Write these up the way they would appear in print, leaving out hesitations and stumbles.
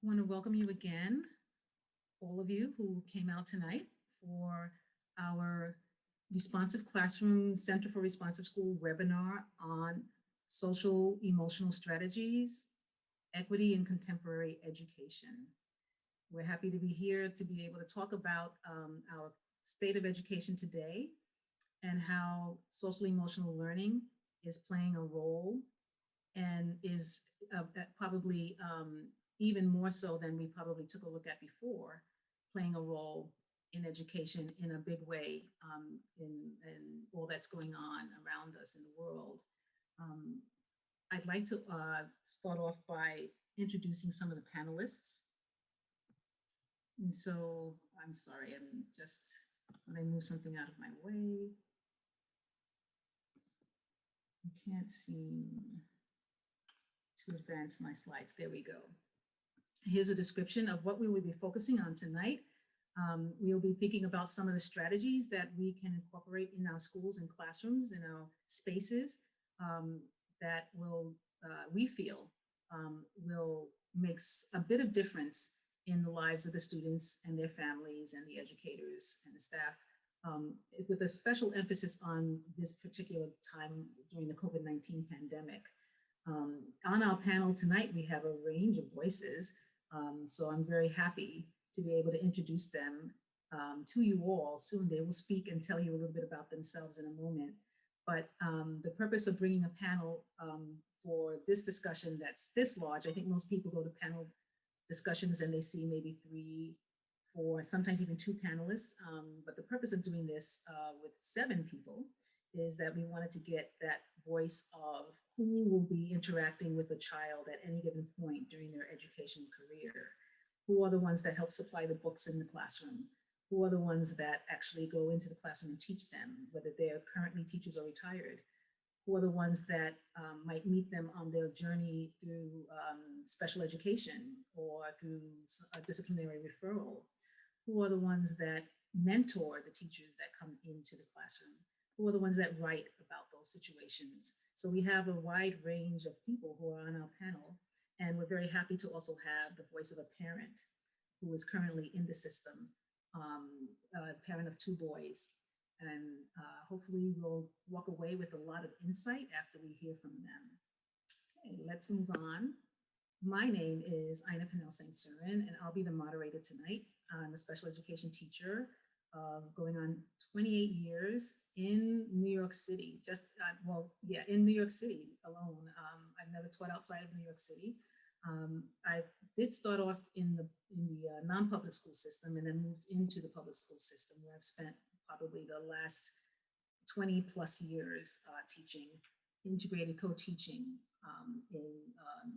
I want to welcome you again, all of you who came out tonight for our Responsive Classroom Center for Responsive School webinar on social emotional strategies, equity in contemporary education. We're happy to be here to be able to talk about our state of education today and how social emotional learning is playing a role and is probably even more so than we probably took a look at before, playing a role in education in a big way in all that's going on around us in the world. Um, I'd like to start off by introducing some of the panelists. And so I'm sorry, I'm just, when I move something out of my way, I can't seem to advance my slides. There we go. Here's a description of what we will be focusing on tonight. We'll be thinking about some of the strategies that we can incorporate in our schools and classrooms, in our spaces, that will, we feel, will make a bit of difference in the lives of the students and their families and the educators and the staff, with a special emphasis on this particular time during the COVID-19 pandemic. On our panel tonight, we have a range of voices, so I'm very happy to be able to introduce them to you all. Soon they will speak and tell you a little bit about themselves in a moment. But the purpose of bringing a panel for this discussion that's this large, I think most people go to panel discussions and they see maybe 3, 4, sometimes even 2 panelists. But the purpose of doing this with 7 people is that we wanted to get that voice of who will be interacting with a child at any given point during their education career. Who are the ones that help supply the books in the classroom? Who are the ones that actually go into the classroom and teach them, whether they're currently teachers or retired? Who are the ones that might meet them on their journey through special education or through a disciplinary referral? Who are the ones that mentor the teachers that come into the classroom? Who are the ones that write about those situations? So we have a wide range of people who are on our panel, and we're very happy to also have the voice of a parent who is currently in the system, a parent of 2 boys. And hopefully we'll walk away with a lot of insight after we hear from them. Okay, let's move on. My name is Ina Pinnell St. Cyrin, and I'll be the moderator tonight. I'm a special education teacher going on 28 years in New York City, in New York City alone. I've never taught outside of New York City. I did start off in the non-public school system and then moved into the public school system, where I've spent probably the last 20 plus years teaching, integrated co-teaching in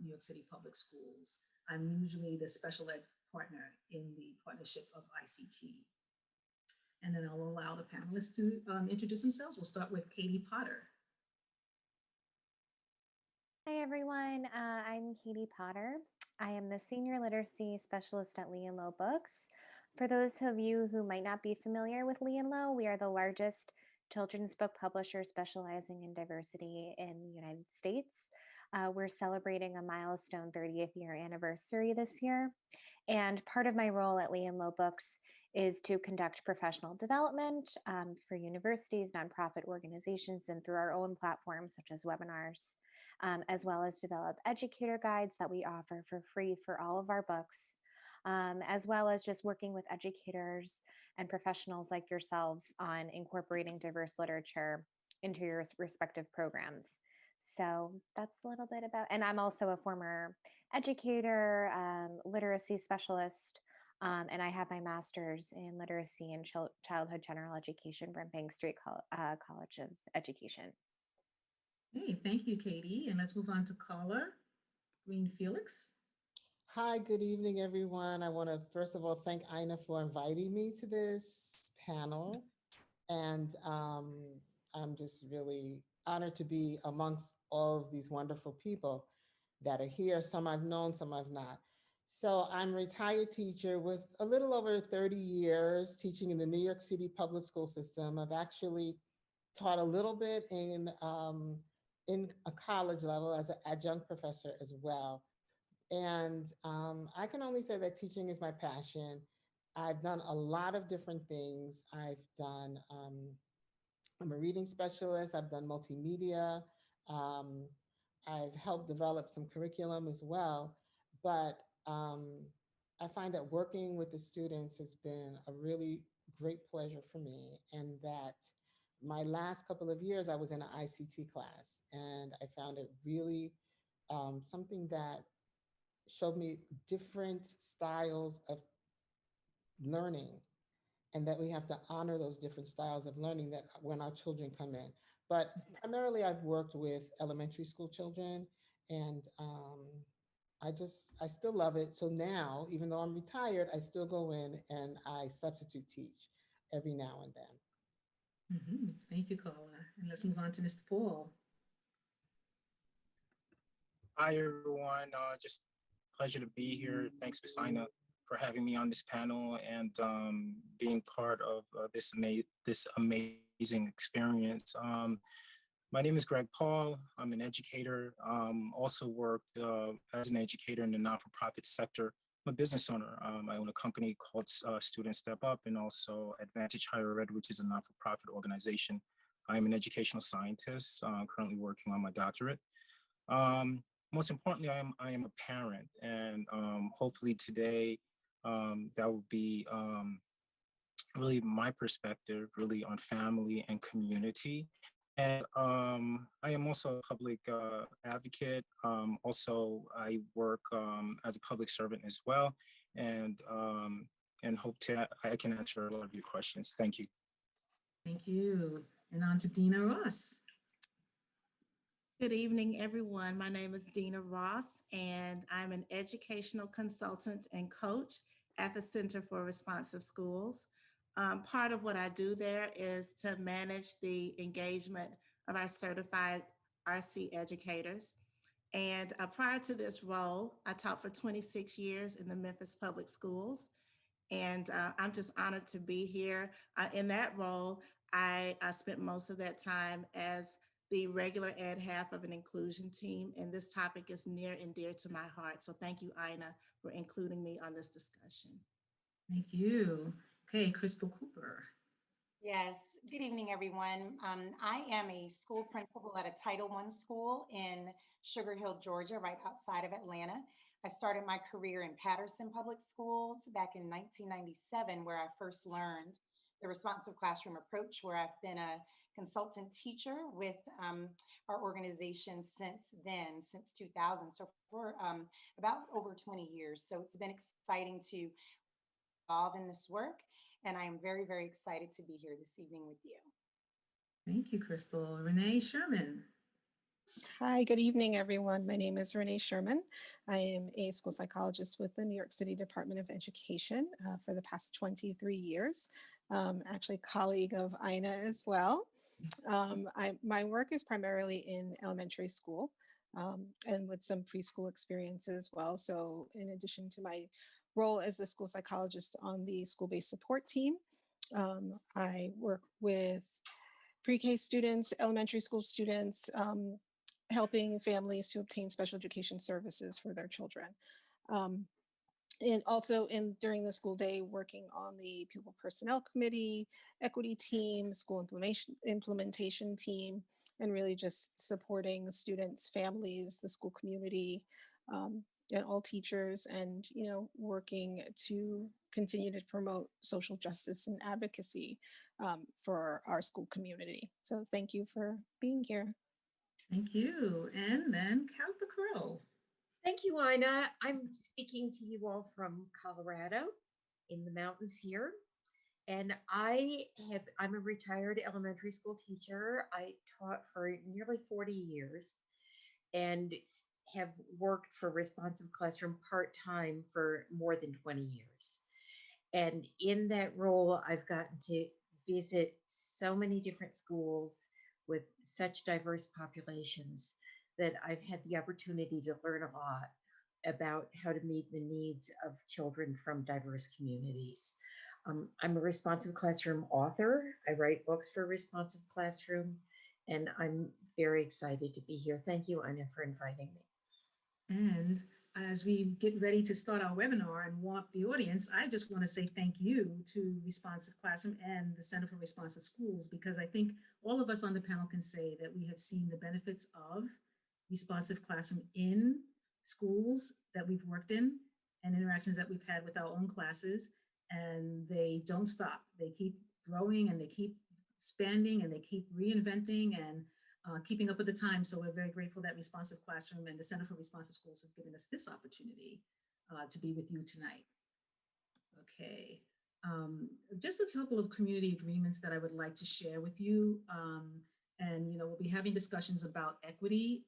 New York City public schools. I'm usually the special ed partner in the partnership of ICT. And then I'll allow the panelists to introduce themselves. We'll start with Katie Potter. Hi, everyone. I'm Katie Potter. I am the Senior Literacy Specialist at Lee & Low Books. For those of you who might not be familiar with Lee & Low, we are the largest children's book publisher specializing in diversity in the United States. We're celebrating a milestone 30th year anniversary this year. And part of my role at Lee & Low Books is to conduct professional development for universities, nonprofit organizations, and through our own platforms such as webinars, as well as develop educator guides that we offer for free for all of our books, as well as just working with educators and professionals like yourselves on incorporating diverse literature into your respective programs. So that's a little bit about, and I'm also a former educator, literacy specialist, and I have my master's in literacy and childhood general education from Bank Street College of Education. Hey, thank you, Katie. And let's move on to Carla Green Felix. Hi, good evening, everyone. I want to first of all thank Ina for inviting me to this panel. And I'm just really honored to be amongst all of these wonderful people that are here. Some I've known, some I've not. So I'm a retired teacher with a little over 30 years teaching in the New York City public school system. I've actually taught a little bit in a college level as an adjunct professor as well. And I can only say that teaching is my passion. I've done a lot of different things. I'm a reading specialist. I've done multimedia. Um, I've helped develop some curriculum as well. But um, I find that working with the students has been a really great pleasure for me. And that my last couple of years, I was in an ICT class, and I found it really something that showed me different styles of learning, and that we have to honor those different styles of learning that when our children come in. But primarily, I've worked with elementary school children, and I still love it. So now, even though I'm retired, I still go in and I substitute teach every now and then. Thank you, Carla. And let's move on to Mr. Paul. Hi, everyone. Just pleasure to be here. Thanks, Basaina, for having me on this panel and being part of this amazing experience. My name is Greg Paul. I'm an educator. Also worked as an educator in the non-for-profit sector. I'm a business owner. I own a company called Student Step Up, and also Advantage Higher Ed, which is a non-for-profit organization. I'm an educational scientist, currently working on my doctorate. Most importantly, I am a parent, and hopefully today that will be really my perspective, really on family and community. And I am also a public advocate. Also, I work as a public servant as well, and hope I can answer a lot of your questions. Thank you. Thank you. And on to Dina Ross. Good evening, everyone. My name is Dina Ross, and I'm an educational consultant and coach at the Center for Responsive Schools. Part of what I do there is to manage the engagement of our certified RC educators. And prior to this role, I taught for 26 years in the Memphis Public Schools. And I'm just honored to be here. In that role, I spent most of that time as the regular ed half of an inclusion team, and this topic is near and dear to my heart. So thank you, Ina, for including me on this discussion. Thank you. Okay, Crystal Cooper. Yes, good evening, everyone. I am a school principal at a Title I school in Sugar Hill, Georgia, right outside of Atlanta. I started my career in Patterson Public Schools back in 1997, where I first learned the responsive classroom approach, where I've been a consultant teacher with our organization since then, since 2000. So for about over 20 years. So it's been exciting to involve in this work. And I am very, very excited to be here this evening with you. Thank you, Crystal. Renee Sherman. Hi, good evening, everyone. My name is Renee Sherman. I am a school psychologist with the New York City Department of Education for the past 23 years. Actually, colleague of Ina as well. My work is primarily in elementary school and with some preschool experience as well. So in addition to my role as the school psychologist on the school-based support team, I work with pre-K students, elementary school students, helping families to obtain special education services for their children. And also during the school day, working on the pupil personnel committee, equity team, school implementation team, and really just supporting students, families, the school community, and all teachers, and working to continue to promote social justice and advocacy for our school community. So thank you for being here. Thank you. And then Cal the Crow. Thank you, Ina. I'm speaking to you all from Colorado in the mountains here. And I'm a retired elementary school teacher. I taught for nearly 40 years and have worked for Responsive Classroom part-time for more than 20 years. And in that role, I've gotten to visit so many different schools with such diverse populations that I've had the opportunity to learn a lot about how to meet the needs of children from diverse communities. I'm a Responsive Classroom author. I write books for Responsive Classroom, and I'm very excited to be here. Thank you, Ina, for inviting me. And as we get ready to start our webinar and warm up the audience, I just want to say thank you to Responsive Classroom and the Center for Responsive Schools, because I think all of us on the panel can say that we have seen the benefits of Responsive Classroom in schools that we've worked in and interactions that we've had with our own classes, and they don't stop. They keep growing and they keep expanding and they keep reinventing and keeping up with the times. So we're very grateful that Responsive Classroom and the Center for Responsive Schools have given us this opportunity to be with you tonight. Okay, just a couple of community agreements that I would like to share with you. And we'll be having discussions about equity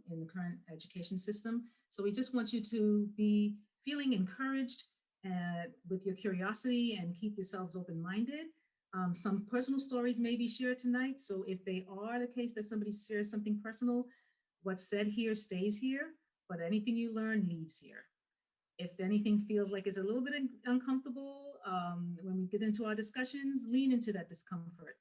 in the current education system. So we just want you to be feeling encouraged with your curiosity and keep yourselves open-minded. Some personal stories may be shared tonight. So if they are the case that somebody shares something personal, what's said here stays here, but anything you learn leaves here. If anything feels like it's a little bit uncomfortable, when we get into our discussions, lean into that discomfort.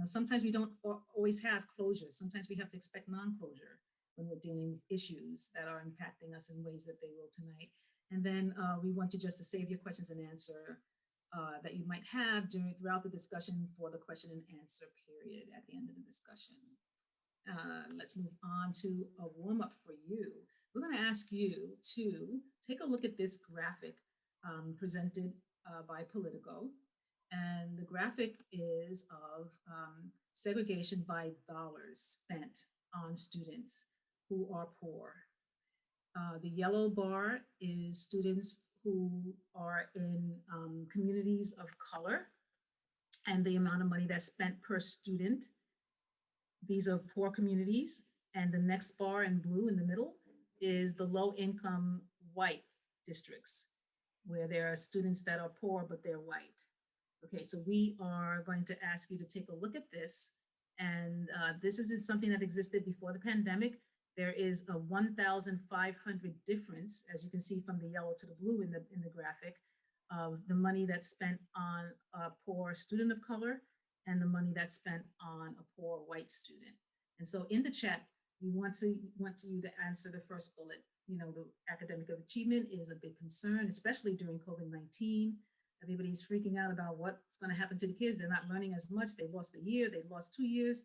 Sometimes we don't always have closure. Sometimes we have to expect non-closure when we're dealing with issues that are impacting us in ways that they will tonight. And then we want you just to save your questions and answer that you might have throughout the discussion for the question and answer period at the end of the discussion. Let's move on to a warm-up for you. We're going to ask you to take a look at this graphic presented by Politico. And the graphic is of segregation by dollars spent on students who are poor. The yellow bar is students who are in communities of color and the amount of money that's spent per student. These are poor communities. And the next bar in blue in the middle is the low income white districts, where there are students that are poor, but they're white. Okay, so we are going to ask you to take a look at this. And this isn't something that existed before the pandemic. There is a 1,500 difference, as you can see from the yellow to the blue in the graphic, of the money that's spent on a poor student of color and the money that's spent on a poor white student. And so in the chat, we want you to answer the first bullet. The academic achievement is a big concern, especially during COVID-19. Everybody's freaking out about what's going to happen to the kids. They're not learning as much. They lost a year, they lost 2 years.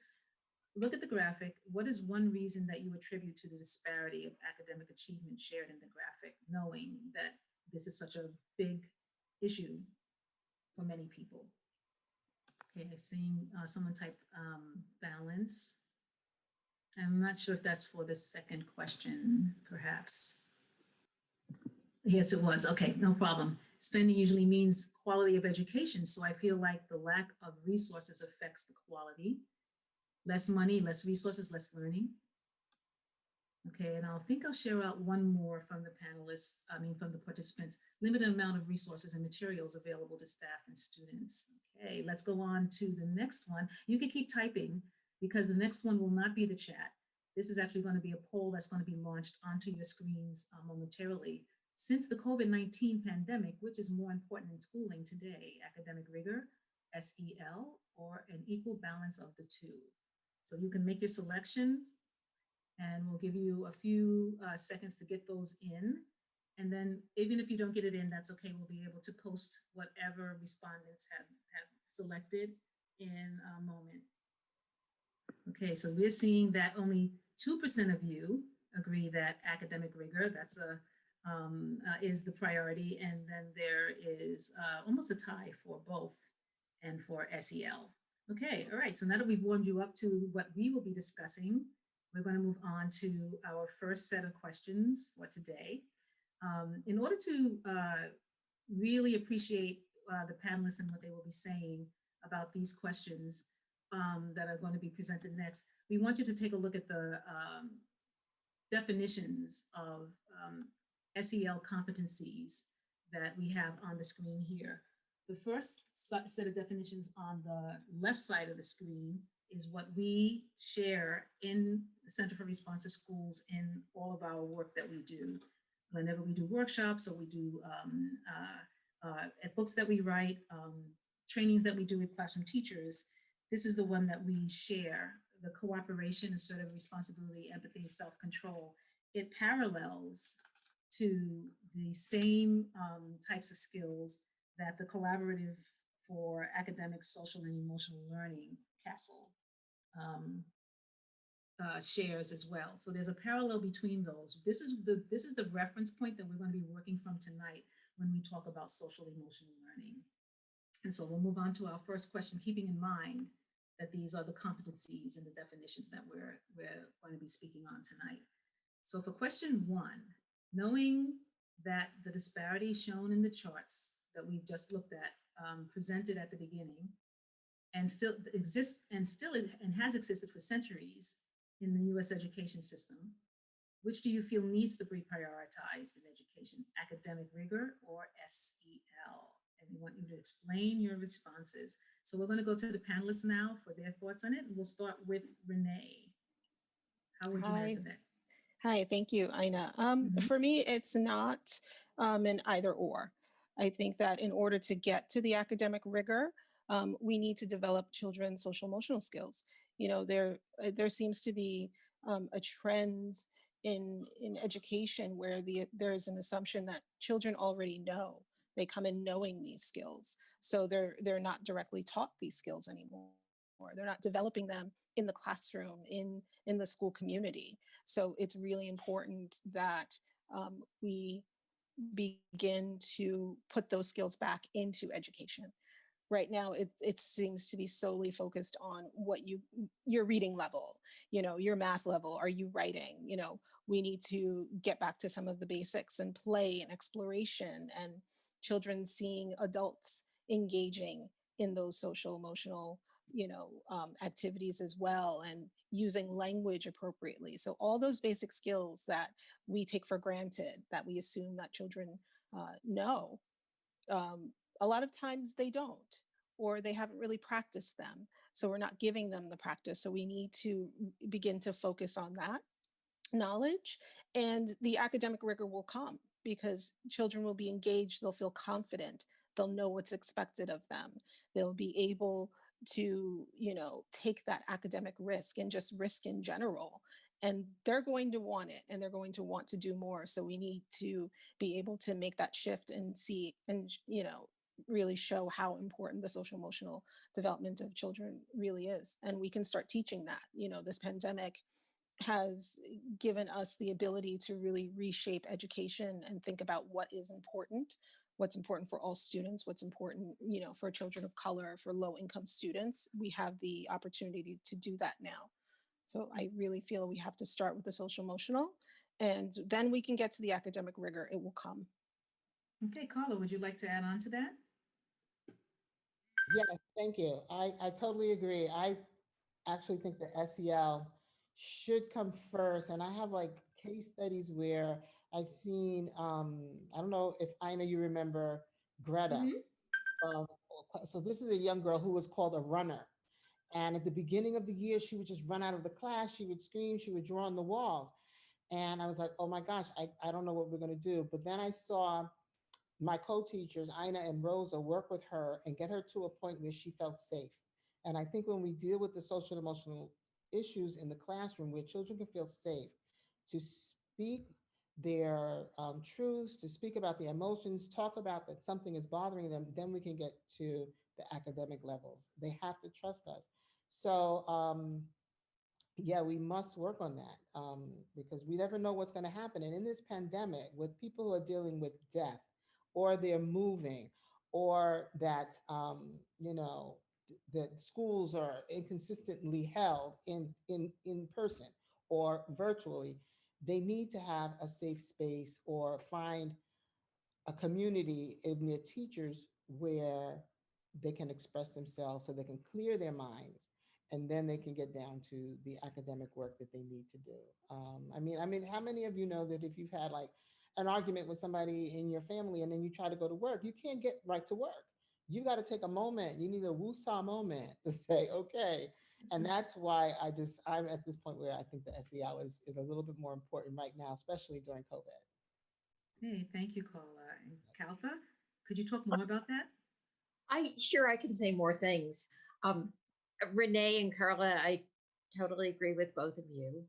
Look at the graphic. What is one reason that you attribute to the disparity of academic achievement shared in the graphic, knowing that this is such a big issue for many people? Okay, seeing someone typed balance. I'm not sure if that's for the second question, perhaps. Yes, it was. Okay, no problem. Spending usually means quality of education. So I feel like the lack of resources affects the quality. Less money, less resources, less learning. Okay, and I'll share out one more from the panelists, from the participants. Limited amount of resources and materials available to staff and students. Okay, let's go on to the next one. You can keep typing because the next one will not be the chat. This is actually going to be a poll that's going to be launched onto your screens momentarily. Since the COVID-19 pandemic, which is more important in schooling today, academic rigor, SEL, or an equal balance of the two? So you can make your selections and we'll give you a few seconds to get those in. And then even if you don't get it in, that's okay. We'll be able to post whatever respondents have selected in a moment. Okay, so we're seeing that only 2% of you agree that academic rigor, is the priority. And then there is almost a tie for both and for SEL. Okay, all right, so now that we've warmed you up to what we will be discussing, we're going to move on to our first set of questions for today. In order to really appreciate the panelists and what they will be saying about these questions that are going to be presented next, we want you to take a look at the definitions of SEL competencies that we have on the screen here. The first set of definitions on the left side of the screen is what we share in the Center for Responsive Schools in all of our work that we do. Whenever we do workshops or we do books that we write, trainings that we do with classroom teachers, this is the one that we share: the cooperation, assertive responsibility, empathy, and self-control. It parallels to the same types of skills that the Collaborative for Academic, Social, and Emotional Learning, CASEL, shares as well. So there's a parallel between those. This is the reference point that we're going to be working from tonight when we talk about social emotional learning. And so we'll move on to our first question, keeping in mind that these are the competencies and the definitions that we're going to be speaking on tonight. So for question 1, knowing that the disparity shown in the charts that we just looked at, presented at the beginning, and still exists and has existed for centuries in the US education system, which do you feel needs to be prioritized in education, academic rigor or SEL? And we want you to explain your responses. So we're going to go to the panelists now for their thoughts on it. And we'll start with Renee. How would you answer that? Hi, thank you, Ina. For me, it's not an either or. I think that in order to get to the academic rigor, we need to develop children's social emotional skills. You know, there seems to be a trend in education where there's an assumption that children already know. They come in knowing these skills, so they're not directly taught these skills anymore. They're not developing them in the classroom, in the school community. So it's really important that we begin to put those skills back into education. Right now, it seems to be solely focused on what your reading level, your math level. Are you writing? We need to get back to some of the basics and play and exploration and children seeing adults engaging in those social emotional activities as well, and using language appropriately. So all those basic skills that we take for granted, that we assume that children know, a lot of times they don't, or they haven't really practiced them. So we're not giving them the practice. So we need to begin to focus on that knowledge, and the academic rigor will come because children will be engaged, they'll feel confident, they'll know what's expected of them, they'll be able to take that academic risk and just risk in general, and they're going to want it and they're going to want to do more. So we need to be able to make that shift and see and really show how important the social emotional development of children really is, and we can start teaching that. This pandemic has given us the ability to really reshape education and think about what's important for all students, what's important, for children of color, for low income students. We have the opportunity to do that now. So I really feel we have to start with the social emotional, and then we can get to the academic rigor. It will come. Okay, Carla, would you like to add on to that? Yes, thank you. I totally agree. I actually think the SEL should come first. And I have like case studies where I've seen, I don't know if Ina, you remember Greta. So this is a young girl who was called a runner. And at the beginning of the year, she would just run out of the class. She would scream, she would draw on the walls. And I was like, oh my gosh, I don't know what we're going to do. But then I saw my co-teachers, Ina and Rosa, work with her and get her to a point where she felt safe. And I think when we deal with the social and emotional issues in the classroom, where children can feel safe to speak their truths, to speak about the emotions, talk about that something is bothering them, then we can get to the academic levels. They have to trust us. So yeah, we must work on that because we never know what's going to happen. And in this pandemic, with people who are dealing with death, or they're moving, or that that schools are inconsistently held in person or virtually, they need to have a safe space or find a community in their teachers where they can express themselves so they can clear their minds, and then they can get down to the academic work that they need to do. I mean, how many of you know that if you've had like an argument with somebody in your family and then you try to go to work, you can't get right to work. You got to take a moment. You need a woosah moment to say, okay. And that's why I'm at this point where I think the SEL is a little bit more important right now, especially during COVID. Hey, thank you, Carla. And Kalfa, could you talk more about that? I can say more things. Renee and Carla, I totally agree with both of you.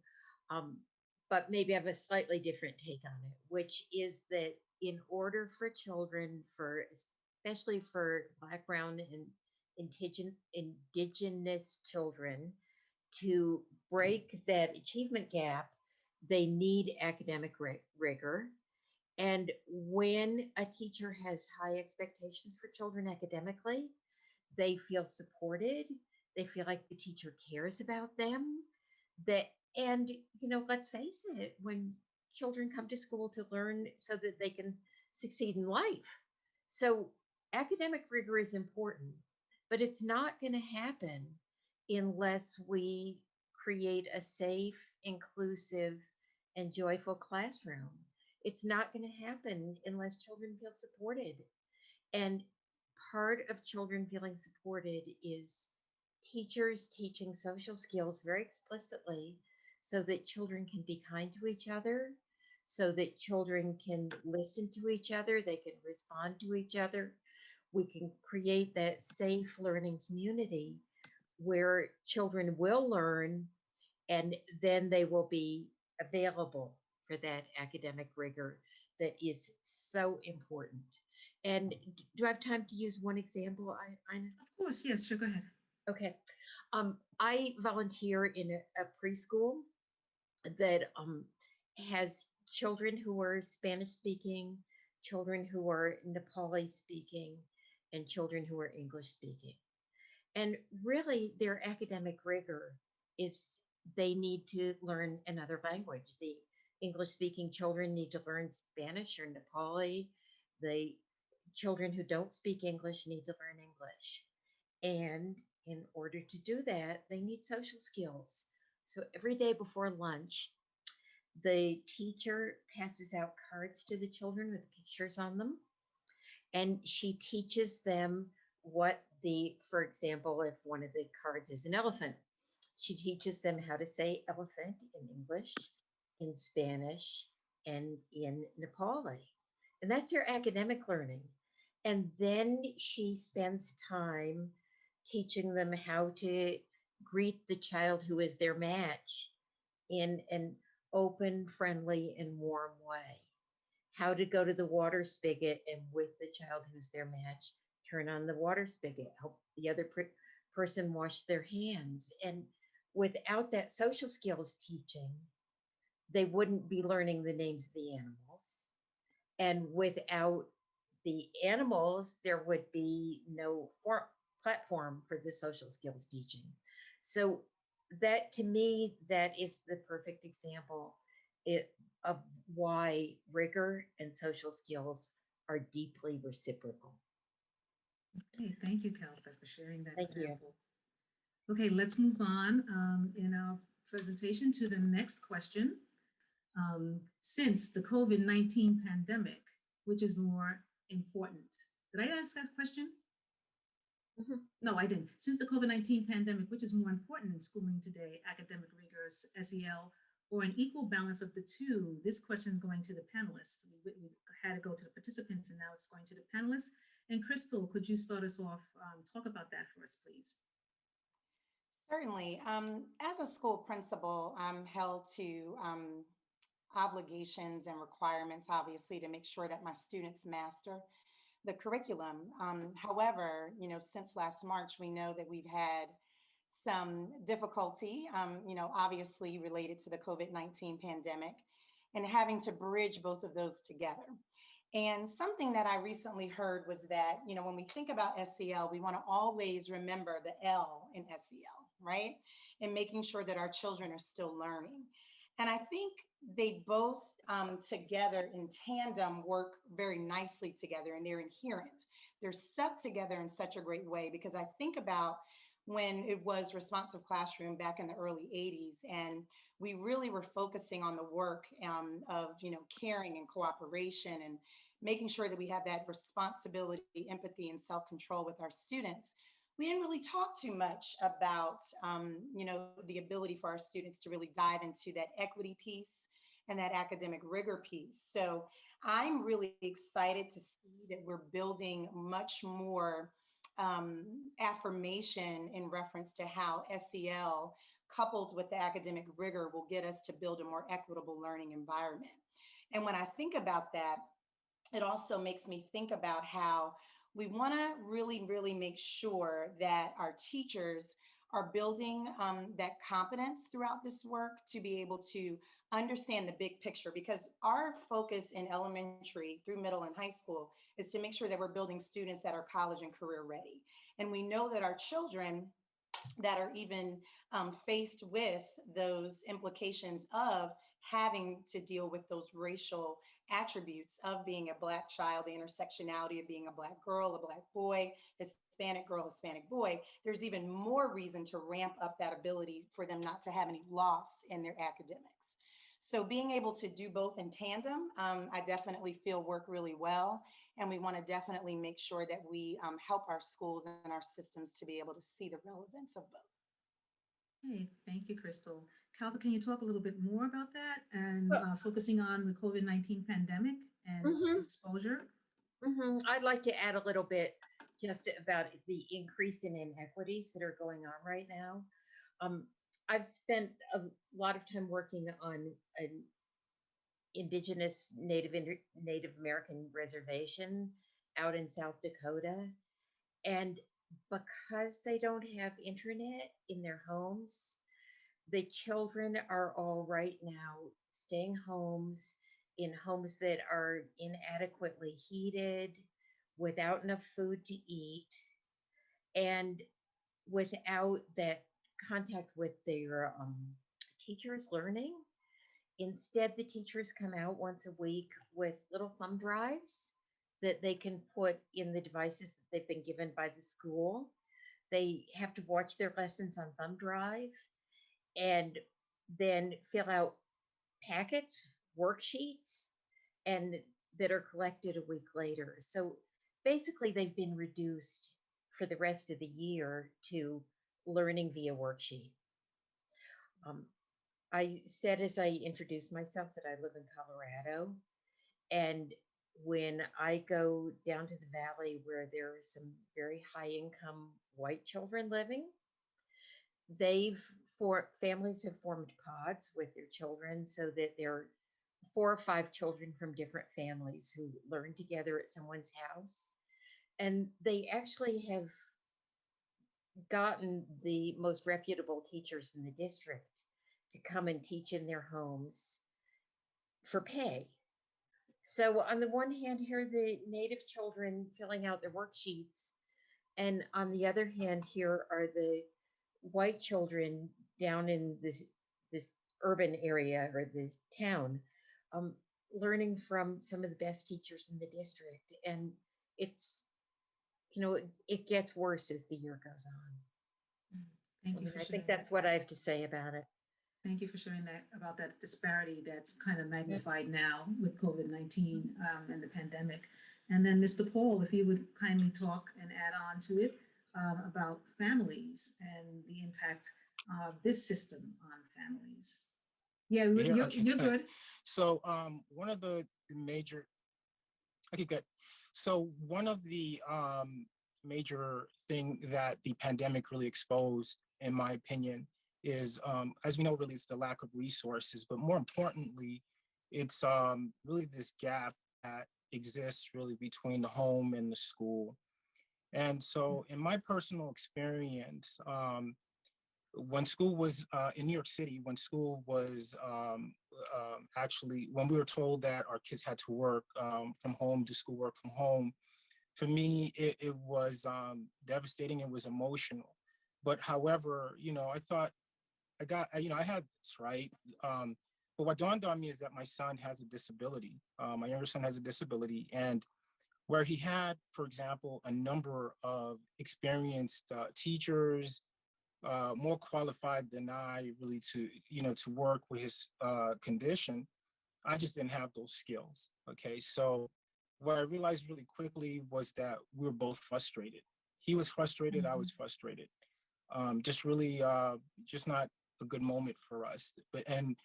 but maybe I have a slightly different take on it, which is that in order for children, for especially for Black, Brown, and indigenous children to break that achievement gap, they need academic rigor. And when a teacher has high expectations for children academically, they feel supported. They feel like the teacher cares about them. That, and let's face it, when children come to school to learn so that they can succeed in life. So academic rigor is important, but it's not going to happen unless we create a safe, inclusive, and joyful classroom. It's not going to happen unless children feel supported. And part of children feeling supported is teachers teaching social skills very explicitly so that children can be kind to each other, so that children can listen to each other, they can respond to each other. We can create that safe learning community where children will learn and then they will be available for that academic rigor that is so important. And do I have time to use one example? Of course, yes, sure, go ahead. Okay. I volunteer in a preschool that has children who are Spanish speaking, children who are Nepali speaking, and children who are English speaking. And really, their academic rigor is they need to learn another language. The English speaking children need to learn Spanish or Nepali. The children who don't speak English need to learn English. And in order to do that, they need social skills. So every day before lunch, the teacher passes out cards to the children with pictures on them. And she teaches them for example, if one of the cards is an elephant, she teaches them how to say elephant in English, in Spanish, and in Nepali. And that's their academic learning. And then she spends time teaching them how to greet the child who is their match in an open, friendly, and warm way. How to go to the water spigot and with the child who's their match, turn on the water spigot, help the other person wash their hands. And without that social skills teaching, they wouldn't be learning the names of the animals. And without the animals, there would be no platform for the social skills teaching. So that, to me, that is the perfect example of why rigor and social skills are deeply reciprocal. Okay, thank you, Caltha, for sharing that Thank you. example. Okay, let's move on in our presentation to the next question. Since the COVID-19 pandemic, which is more important? Did I ask that question? Mhm. No, I didn't. Since the COVID-19 pandemic, which is more important in schooling today, academic rigors, SEL, or an equal balance of the two? This question is going to the panelists. We had to go to the participants, and now it's going to the panelists. And Crystal, could you start us off? Talk about that for us, please. Certainly. As a school principal, I'm held to obligations and requirements, obviously, to make sure that my students master the curriculum. However, since last March, we know that we've had some difficulty, obviously related to the COVID-19 pandemic and having to bridge both of those together. And something that I recently heard was that, when we think about SEL, we want to always remember the L in SEL, right? And making sure that our children are still learning. And I think they both together in tandem work very nicely together, and they're inherent. They're stuck together in such a great way, because I think about when it was responsive classroom back in the early 80s, and we really were focusing on the work of caring and cooperation and making sure that we have that responsibility, empathy, and self-control with our students. We didn't really talk too much about the ability for our students to really dive into that equity piece and that academic rigor piece. So I'm really excited to see that we're building much more affirmation in reference to how SEL coupled with the academic rigor, will get us to build a more equitable learning environment. And when I think about that, it also makes me think about how we want to really, really make sure that our teachers are building that competence throughout this work to be able to understand the big picture, because our focus in elementary through middle and high school is to make sure that we're building students that are college and career ready. And we know that our children that are even faced with those implications of having to deal with those racial attributes of being a Black child, the intersectionality of being a Black girl, a Black boy, Hispanic girl, Hispanic boy, there's even more reason to ramp up that ability for them not to have any loss in their academics. So being able to do both in tandem, I definitely feel work really well. And we want to definitely make sure that we help our schools and our systems to be able to see the relevance of both. Hey, thank you, Crystal. Calvin, can you talk a little bit more about that and Well- focusing on the COVID-19 pandemic and its exposure? I'd like to add a little bit just about the increase in inequities that are going on right now. I've spent a lot of time working on an indigenous Native American reservation out in South Dakota. And because they don't have internet in their homes, the children are all right now staying homes in homes that are inadequately heated, without enough food to eat, and without that contact with their teachers learning. Instead, the teachers come out once a week with little thumb drives that they can put in the devices that they've been given by the school. They have to watch their lessons on thumb drive and then fill out packets, worksheets, and that are collected a week later. So basically, they've been reduced for the rest of the year to learning via worksheet. I said as I introduced myself that I live in Colorado, and when I go down to the valley where there are some very high income white children living, families have formed pods with their children so that there are 4 or 5 children from different families who learn together at someone's house. And they actually have gotten the most reputable teachers in the district to come and teach in their homes for pay. So on the one hand, here are the Native children filling out their worksheets. And on the other hand, here are the white children down in this urban area or this town, learning from some of the best teachers in the district. And it's, it gets worse as the year goes on. Thank you for I sharing think that's what I have to say about it. Thank you for sharing that about that disparity that's kind of magnified now with COVID-19 and the pandemic. And then Mr. Paul, if you would kindly talk and add on to it about families and the impact of this system on families. Yeah, you're good. So one of the major, okay, good. So one of the major thing that the pandemic really exposed, in my opinion, is, as we know, really it's the lack of resources, but more importantly, it's really this gap that exists really between the home and the school. And so in my personal experience, when school was in New York City, when school was actually, when we were told that our kids had to work from home, do schoolwork from home, for me, it was devastating. It was emotional. But however, I thought I had this, right? But what dawned on me is that my son has a disability. My younger son has a disability. And where he had, for example, a number of experienced teachers, more qualified than I really to work with his condition, I just didn't have those skills. Okay, so what I realized really quickly was that we were both frustrated. He was frustrated, I was frustrated. Just really, just not a good moment for us. And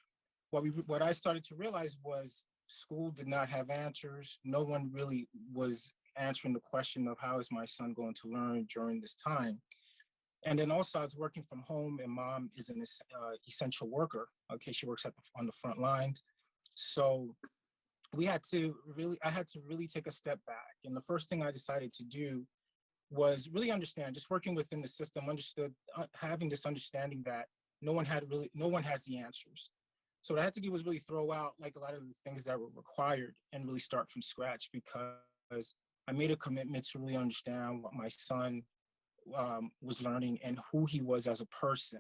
what I started to realize was school did not have answers. No one really was answering the question of how is my son going to learn during this time. And then also I was working from home, and mom is an essential worker. Okay, she works on the front lines. So I had to really take a step back. And the first thing I decided to do was really understand, just working within the system, having this understanding that no one has the answers. So what I had to do was really throw out like a lot of the things that were required and really start from scratch, because I made a commitment to really understand what my son was learning and who he was as a person.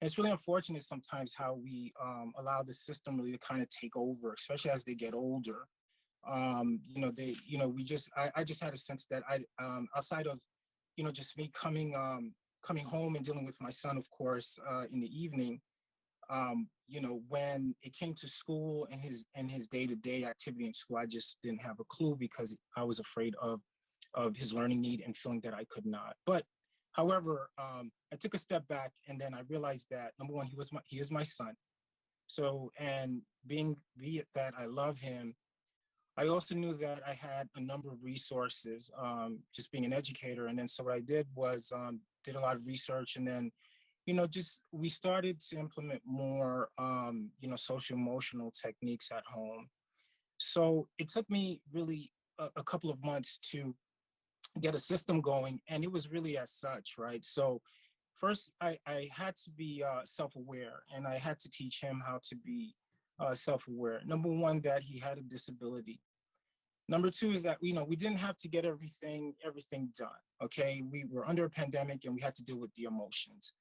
And it's really unfortunate sometimes how we allow the system really to kind of take over, especially as they get older. I just had a sense that outside of, just me coming home and dealing with my son, of course, in the evening, when it came to school and his day-to-day activity in school, I just didn't have a clue, because I was afraid of his learning need and feeling that I could not. But however, I took a step back, and then I realized that, number one, he is my son. So, and be it that I love him, I also knew that I had a number of resources, just being an educator. And then so what I did was did a lot of research, and then we started to implement more social emotional techniques at home. So it took me really a couple of months to get a system going, and it was really as such, right? So first I had to be self-aware, and I had to teach him how to be self-aware. Number one, that he had a disability. Number two is that we didn't have to get everything done. Okay, we were under a pandemic, and we had to deal with the emotions.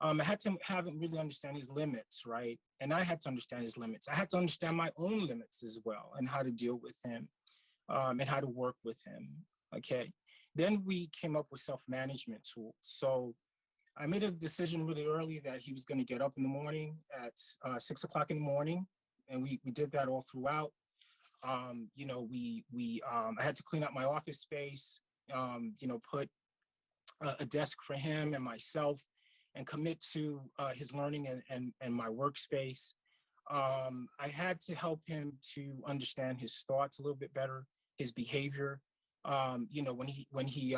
I had to have him really understand his limits, right? And I had to understand his limits. I had to understand my own limits as well, and how to deal with him, and how to work with him. Okay. Then we came up with self-management tools. So I made a decision really early that he was going to get up in the morning at 6 o'clock in the morning, and we did that all throughout. I had to clean up my office space, put a desk for him and myself, and commit to his learning and my workspace. I had to help him to understand his thoughts a little bit better, his behavior. When he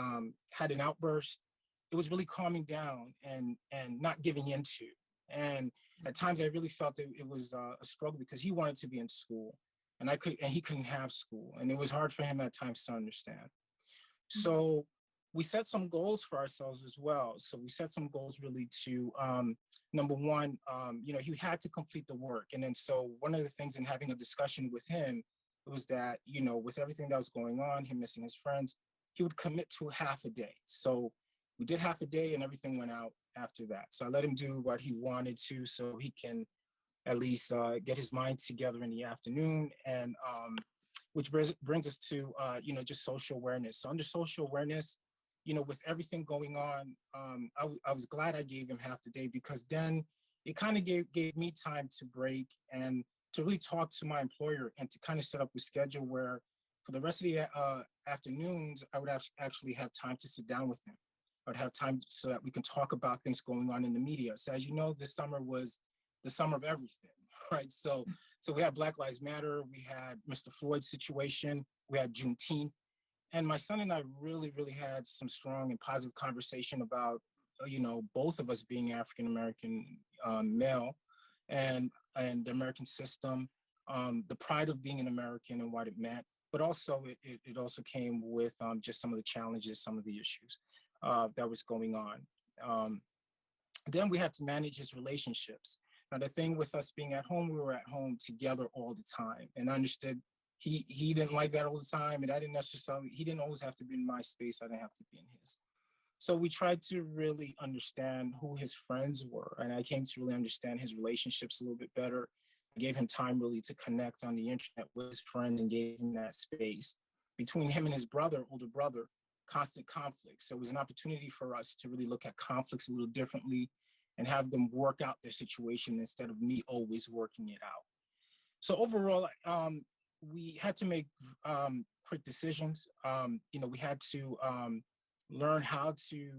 had an outburst, it was really calming down and not giving into. And at times I really felt that it was a struggle, because he wanted to be in school, and he couldn't have school. And it was hard for him at times to understand. So we set some goals for ourselves as well. So we set some goals really to, number one, he had to complete the work. And then so one of the things in having a discussion with him was that, with everything that was going on, him missing his friends, he would commit to half a day. So we did half a day, and everything went out after that. So I let him do what he wanted to, so he can at least get his mind together in the afternoon. And which brings us to, just social awareness. So under social awareness, with everything going on, I was glad I gave him half the day, because then it kind of gave me time to break and to really talk to my employer, and to kind of set up a schedule where for the rest of the afternoons, I would actually have time to sit down with him. I'd have time so that we can talk about things going on in the media. So as you know, this summer was the summer of everything, right? So we had Black Lives Matter, we had Mr. Floyd's situation, we had Juneteenth. And my son and I really, really had some strong and positive conversation about, both of us being African-American male, and the American system, the pride of being an American and what it meant. But also it also came with just some of the challenges, some of the issues that was going on. Then we had to manage his relationships. Now, the thing with us being at home, we were at home together all the time. And I understood he didn't like that all the time. And I didn't necessarily, he didn't always have to be in my space. I didn't have to be in his. So we tried to really understand who his friends were. And I came to really understand his relationships a little bit better. I gave him time really to connect on the internet with his friends, and gave him that space. Between him and his older brother, constant conflict. So it was an opportunity for us to really look at conflicts a little differently, and have them work out their situation instead of me always working it out. So overall, we had to make quick decisions. We had to learn how to,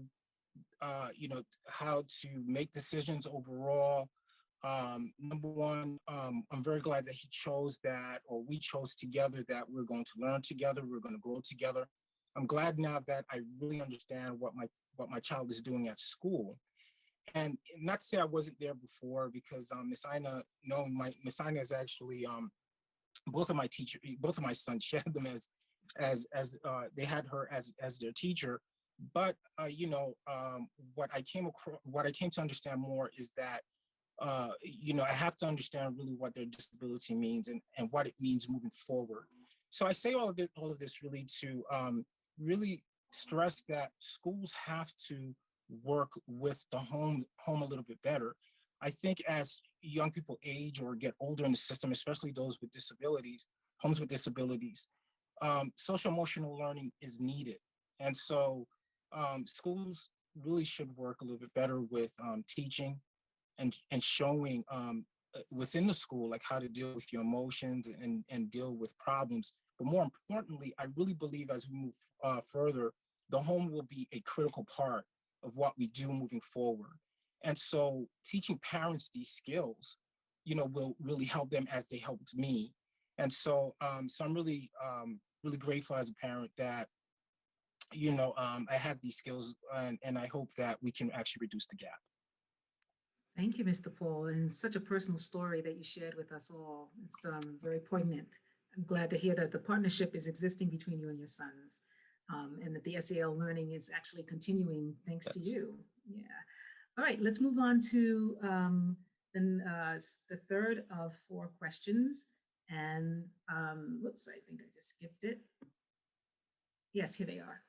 how to make decisions overall. Number one, I'm very glad that he chose that, or we chose together, that we're going to learn together, we're going to grow together. I'm glad now that I really understand what my what my child is doing at school. And not to say I wasn't there before, because Miss Ina, no, Miss Ina is actually both of my sons, she had them as they had her as their teacher. But what I came to understand more is that I have to understand really what their disability means, and what it means moving forward. So I say all of this really to really stress that schools have to work with the home a little bit better. I think as young people age or get older in the system, especially those with disabilities, homes with disabilities, social emotional learning is needed. And so schools really should work a little bit better with teaching and showing within the school, like how to deal with your emotions and deal with problems. But more importantly, I really believe as we move further, the home will be a critical part of what we do moving forward. And so teaching parents these skills, will really help them as they helped me. And so, so I'm really grateful as a parent that, I had these skills, and I hope that we can actually reduce the gap. Thank you, Mr. Paul, and such a personal story that you shared with us all. It's very poignant. I'm glad to hear that the partnership is existing between you and your sons, and that the SEL learning is actually continuing thanks to you. Yeah. All right, let's move on to the third of 4 questions. And whoops, I think I just skipped it. Yes, here they are.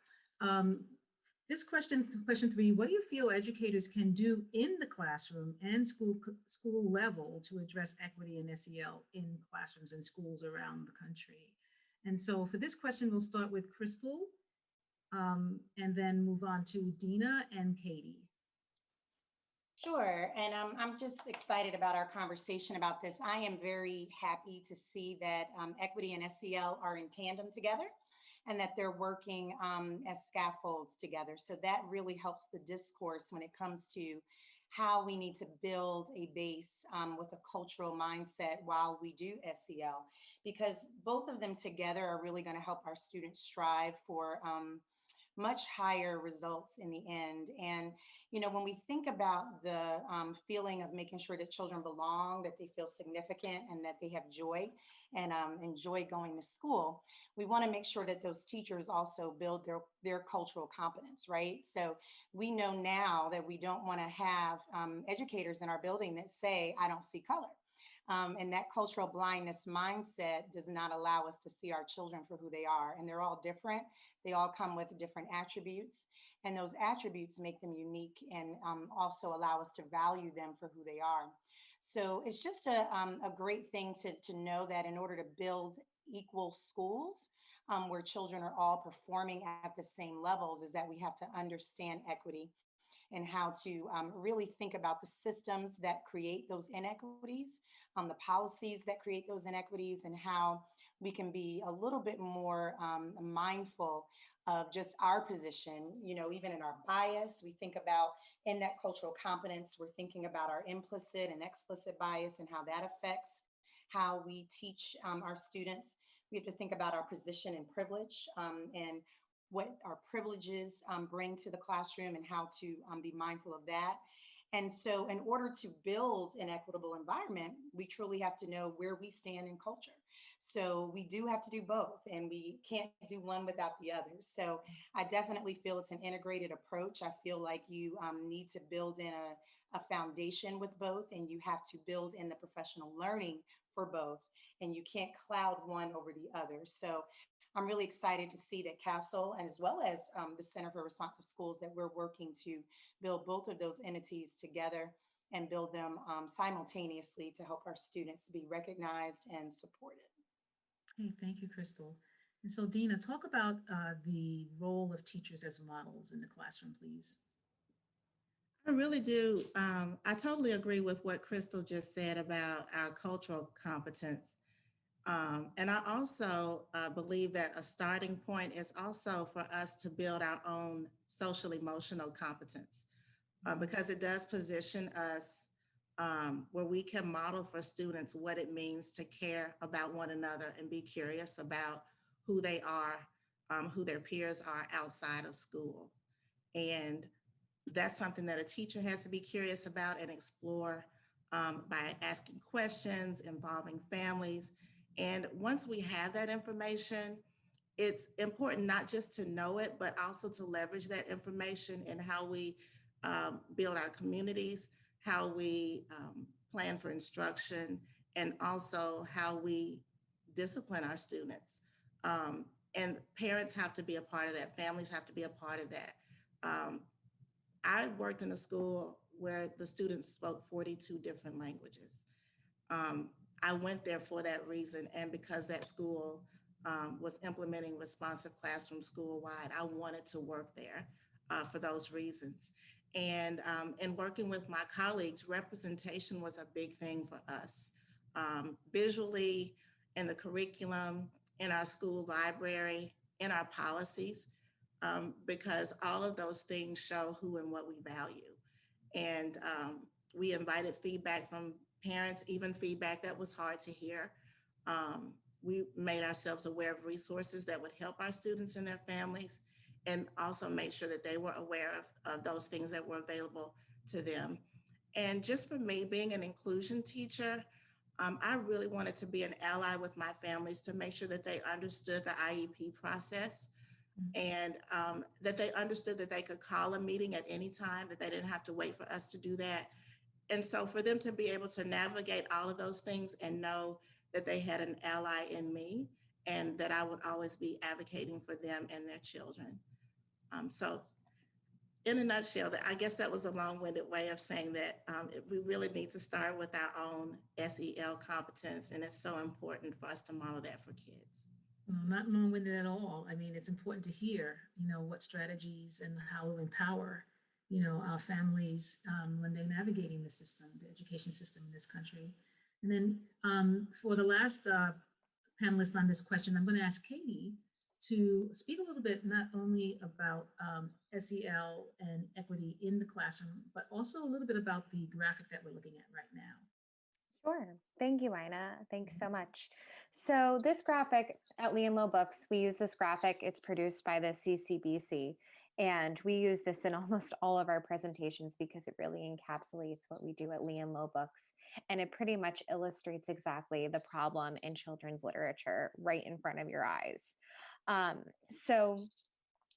This question 3, what do you feel educators can do in the classroom and school level to address equity and SEL in classrooms and schools around the country? And so for this question, we'll start with Crystal, and then move on to Dina and Katie. Sure, and I'm just excited about our conversation about this. I am very happy to see that equity and SEL are in tandem together, and that they're working as scaffolds together. So that really helps the discourse when it comes to how we need to build a base with a cultural mindset while we do SEL, because both of them together are really going to help our students strive for much higher results in the end. And, when we think about the feeling of making sure that children belong, that they feel significant, and that they have joy and enjoy going to school, we want to make sure that those teachers also build their cultural competence, right? So we know now that we don't want to have educators in our building that say, I don't see color. And that cultural blindness mindset does not allow us to see our children for who they are. And they're all different. They all come with different attributes. And those attributes make them unique, and also allow us to value them for who they are. So it's just a great thing to know that in order to build equal schools where children are all performing at the same levels, is that we have to understand equity and how to really think about the systems that create those inequities, the policies that create those inequities, and how we can be a little bit more mindful of just our position, even in our bias. We think about in that cultural competence, we're thinking about our implicit and explicit bias and how that affects how we teach our students. We have to think about our position and privilege, and what our privileges bring to the classroom, and how to be mindful of that. And so in order to build an equitable environment, we truly have to know where we stand in culture. So we do have to do both, and we can't do one without the other. So I definitely feel it's an integrated approach. I feel like you need to build in a foundation with both, and you have to build in the professional learning for both, and you can't cloud one over the other. So I'm really excited to see that Castle, and as well as the Center for Responsive Schools, that we're working to build both of those entities together and build them simultaneously to help our students be recognized and supported. Hey, thank you, Crystal. And so Dina, talk about the role of teachers as models in the classroom, please. I really do. I totally agree with what Crystal just said about our cultural competence. And I also believe that a starting point is also for us to build our own social emotional competence, because it does position us where we can model for students what it means to care about one another and be curious about who they are, who their peers are outside of school. And that's something that a teacher has to be curious about and explore by asking questions involving families. And once we have that information, it's important not just to know it, but also to leverage that information in how we build our communities, how we plan for instruction, and also how we discipline our students. And parents have to be a part of that. Families have to be a part of that. I worked in a school where the students spoke 42 different languages. Um, I went there for that reason, and because that school was implementing responsive classroom school-wide, I wanted to work there for those reasons. And in working with my colleagues, representation was a big thing for us. Visually, in the curriculum, in our school library, in our policies, because all of those things show who and what we value. And we invited feedback from parents, even feedback that was hard to hear. We made ourselves aware of resources that would help our students and their families, and also made sure that they were aware of those things that were available to them. And just for me, being an inclusion teacher, I really wanted to be an ally with my families to make sure that they understood the IEP process, and that they understood that they could call a meeting at any time, that they didn't have to wait for us to do that. And so for them to be able to navigate all of those things and know that they had an ally in me, and that I would always be advocating for them and their children. So in a nutshell, I guess that was a long-winded way of saying that we really need to start with our own SEL competence, and it's so important for us to model that for kids. Well, not long-winded at all. I mean, it's important to hear, what strategies and how to empower, our families when they're navigating the system, the education system in this country. And then for the last panelist on this question, I'm going to ask Katie to speak a little bit not only about SEL and equity in the classroom, but also a little bit about the graphic that we're looking at right now. Sure. Thank you, Ina. Thanks so much. So this graphic at Lee and Low Books, we use this graphic. It's produced by the CCBC, and we use this in almost all of our presentations because it really encapsulates what we do at Lee and Low Books. And it pretty much illustrates exactly the problem in children's literature right in front of your eyes. So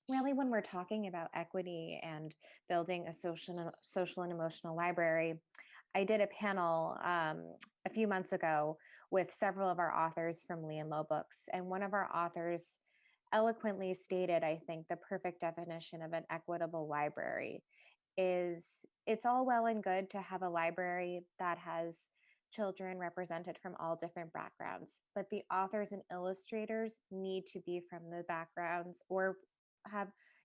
really, when we're talking about equity and building a social and emotional library, I did a panel a few months ago with several of our authors from Lee and Low Books, and one of our authors eloquently stated, I think, the perfect definition of an equitable library is it's all well and good to have a library that has children represented from all different backgrounds, but the authors and illustrators need to be from the backgrounds or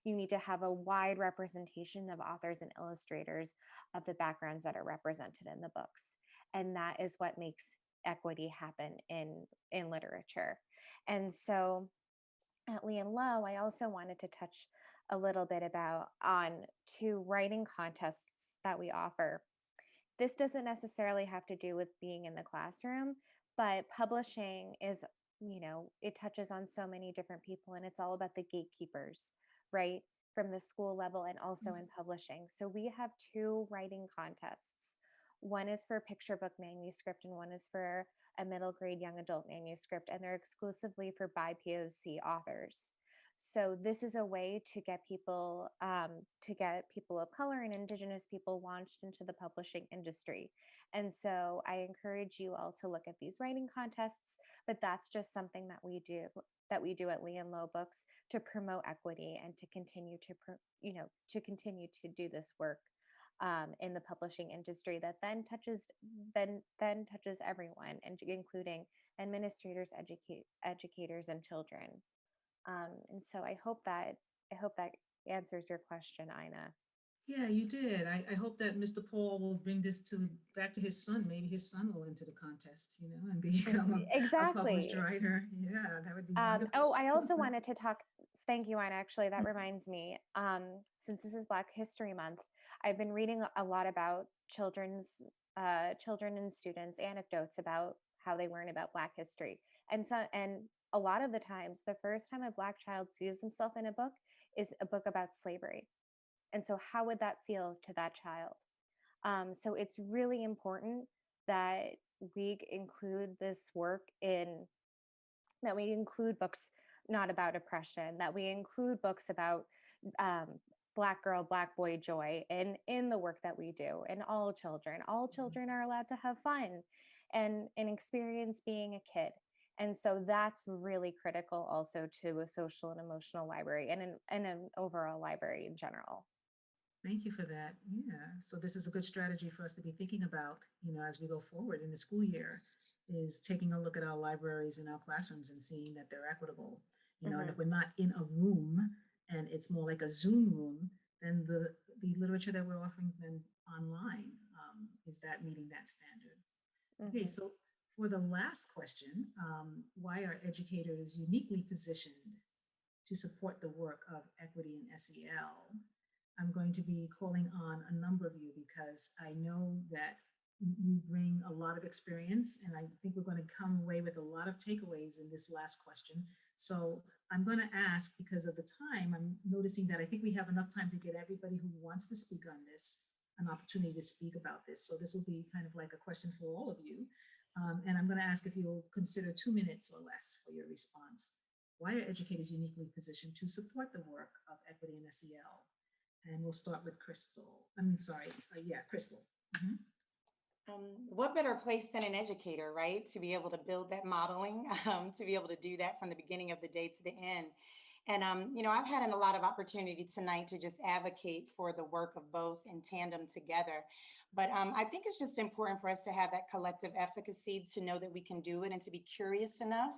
you need to have a wide representation of authors and illustrators of the backgrounds that are represented in the books. And that is what makes equity happen in literature. And so at Lee and Low, I also wanted to touch a little bit on 2 writing contests that we offer. This doesn't necessarily have to do with being in the classroom, but publishing is, it touches on so many different people, and it's all about the gatekeepers, right? From the school level and also in publishing. So we have 2 writing contests. One is for picture book manuscript and one is for a middle grade young adult manuscript, and they're exclusively for BIPOC authors. So this is a way to get people of color and Indigenous people launched into the publishing industry. And so I encourage you all to look at these writing contests, but that's just something that we do at Lee and Low Books to promote equity and to continue to do this work in the publishing industry that then touches everyone, and including administrators, educators, and children. And so I hope that answers your question, Ina. Yeah, you did. I hope that Mr. Paul will bring this back to his son. Maybe his son will enter the contest, and become a published writer. Yeah, that would be wonderful. I also wanted to talk. Thank you, Ina. Actually, that reminds me. Since this is Black History Month, I've been reading a lot about children and students anecdotes about how they learn about Black history, and a lot of the times, the first time a Black child sees themselves in a book is a book about slavery. And so how would that feel to that child? So it's really important that we include this work in, that we include books not about oppression, that we include books about um, Black girl, Black boy joy in the work that we do. And all children are allowed to have fun and experience being a kid. And so that's really critical also to a social and emotional library and an overall library in general. Thank you for that. Yeah. So this is a good strategy for us to be thinking about, as we go forward in the school year, is taking a look at our libraries and our classrooms and seeing that they're equitable. And if we're not in a room and it's more like a Zoom room, then the literature that we're offering them online, is that meeting that standard? Okay, so for the last question, why are educators uniquely positioned to support the work of equity in SEL? I'm going to be calling on a number of you because I know that you bring a lot of experience, and I think we're going to come away with a lot of takeaways in this last question. So I'm going to ask, because of the time, I'm noticing that I think we have enough time to get everybody who wants to speak on this an opportunity to speak about this. So this will be kind of like a question for all of you. And I'm going to ask if you'll consider 2 minutes or less for your response. Why are educators uniquely positioned to support the work of equity in SEL? And we'll start with Crystal. Crystal. Mm-hmm. What better place than an educator, right? To be able to build that modeling, to be able to do that from the beginning of the day to the end. And, I've had a lot of opportunity tonight to just advocate for the work of both in tandem together. But I think it's just important for us to have that collective efficacy to know that we can do it and to be curious enough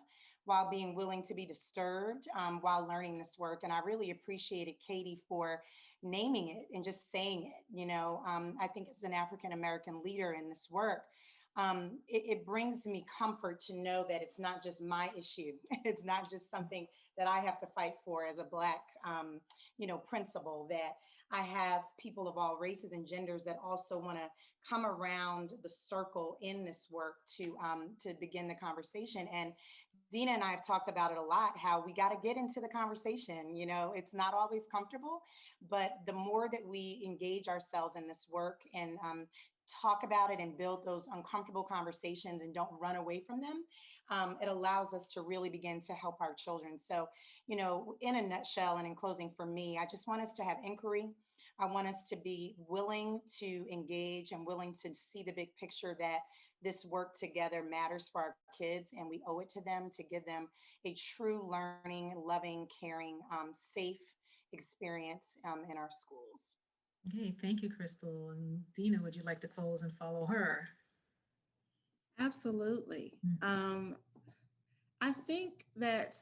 while being willing to be disturbed while learning this work. And I really appreciated Katie for naming it and just saying it. I think as an African-American leader in this work, it brings me comfort to know that it's not just my issue. It's not just something that I have to fight for as a Black, principal, that I have people of all races and genders that also want to come around the circle in this work to begin the conversation. And Dina and I have talked about it a lot, how we got to get into the conversation. It's not always comfortable, but the more that we engage ourselves in this work and talk about it and build those uncomfortable conversations and don't run away from them, it allows us to really begin to help our children. So, in a nutshell and in closing for me, I just want us to have inquiry. I want us to be willing to engage and willing to see the big picture that this work together matters for our kids, and we owe it to them to give them a true learning, loving, caring, safe experience in our schools. Okay, thank you, Crystal. And Dina, would you like to close and follow her? Absolutely. I think that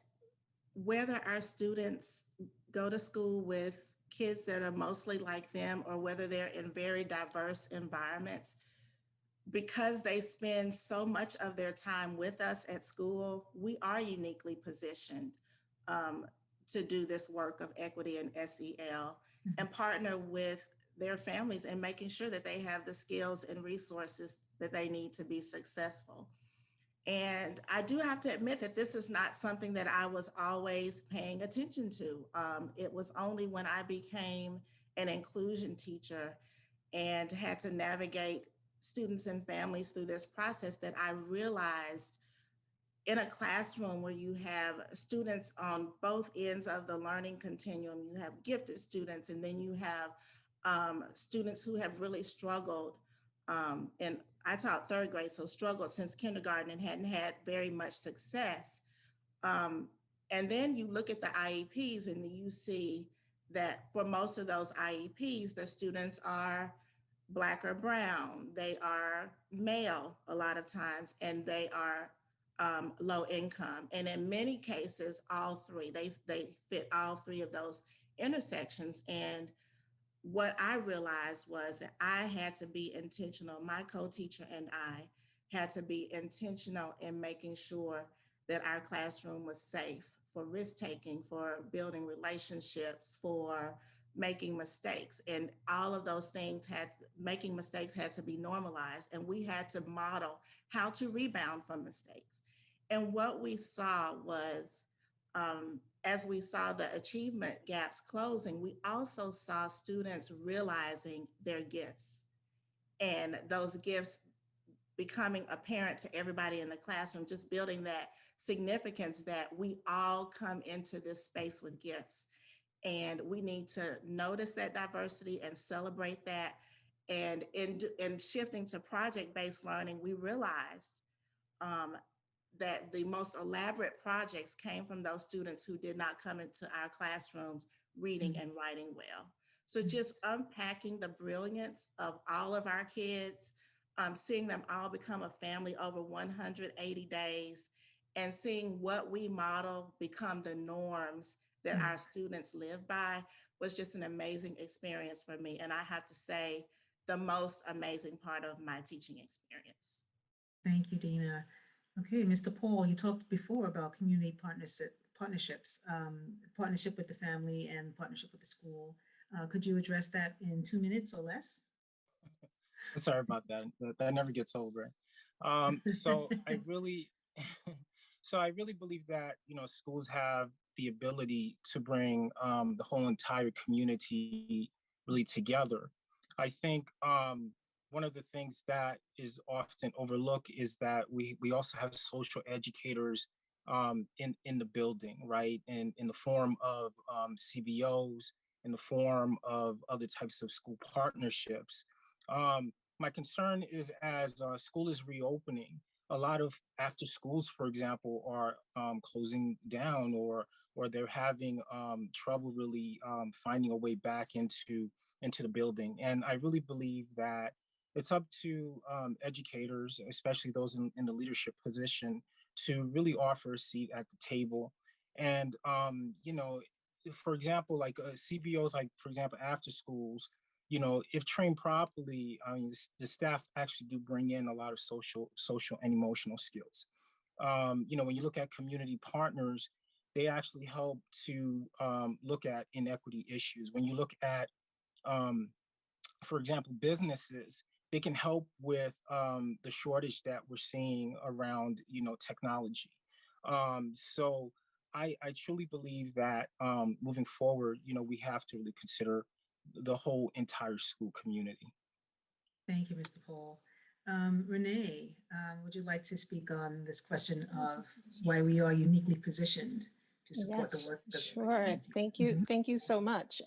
whether our students go to school with kids that are mostly like them or whether they're in very diverse environments, because they spend so much of their time with us at school, we are uniquely positioned to do this work of equity and SEL and partner with their families and making sure that they have the skills and resources that they need to be successful. And I do have to admit that this is not something that I was always paying attention to. It was only when I became an inclusion teacher and had to navigate students and families through this process that I realized in a classroom where you have students on both ends of the learning continuum, you have gifted students, and then you have students who have really struggled. And I taught third grade, so struggled since kindergarten and hadn't had very much success. And then you look at the IEPs and you see that for most of those IEPs, the students are Black or brown, they are male a lot of times, and they are low income. And in many cases, all three, they fit all three of those intersections. And what I realized was that I had to be intentional. My co-teacher and I had to be intentional in making sure that our classroom was safe for risk-taking, for building relationships, for making mistakes. And all of those things making mistakes had to be normalized. And we had to model how to rebound from mistakes. And what we saw was as we saw the achievement gaps closing, we also saw students realizing their gifts and those gifts becoming apparent to everybody in the classroom, just building that significance that we all come into this space with gifts. And we need to notice that diversity and celebrate that. And in shifting to project-based learning, we realized that the most elaborate projects came from those students who did not come into our classrooms reading and writing well. So just unpacking the brilliance of all of our kids, seeing them all become a family over 180 days, and seeing what we model become the norms that our students live by was just an amazing experience for me. And I have to say, the most amazing part of my teaching experience. Thank you, Dina. Okay, Mr. Paul, you talked before about community partnerships, partnership with the family and partnership with the school. Could you address that in 2 minutes or less? Sorry about that. That never gets old, right? So I really, so I really believe that schools have the ability to bring the whole entire community really together. I think one of the things that is often overlooked is that we also have social educators in the building, right? And in the form of CBOs, in the form of other types of school partnerships. My concern is as school is reopening, a lot of after schools, for example, are closing down or they're having trouble really finding a way back into the building. And I really believe that it's up to educators, especially those in the leadership position, to really offer a seat at the table. And for example, like CBOs, like for example, after schools, if trained properly, I mean, the staff actually do bring in a lot of social and emotional skills. When you look at community partners, they actually help to look at inequity issues. When you look at, for example, businesses, they can help with the shortage that we're seeing around, technology. So I truly believe that moving forward, we have to really consider the whole entire school community. Thank you, Mr. Paul. Renee, would you like to speak on this question of why we are uniquely positioned to support the work? Sure. Thank you. Thank you so much.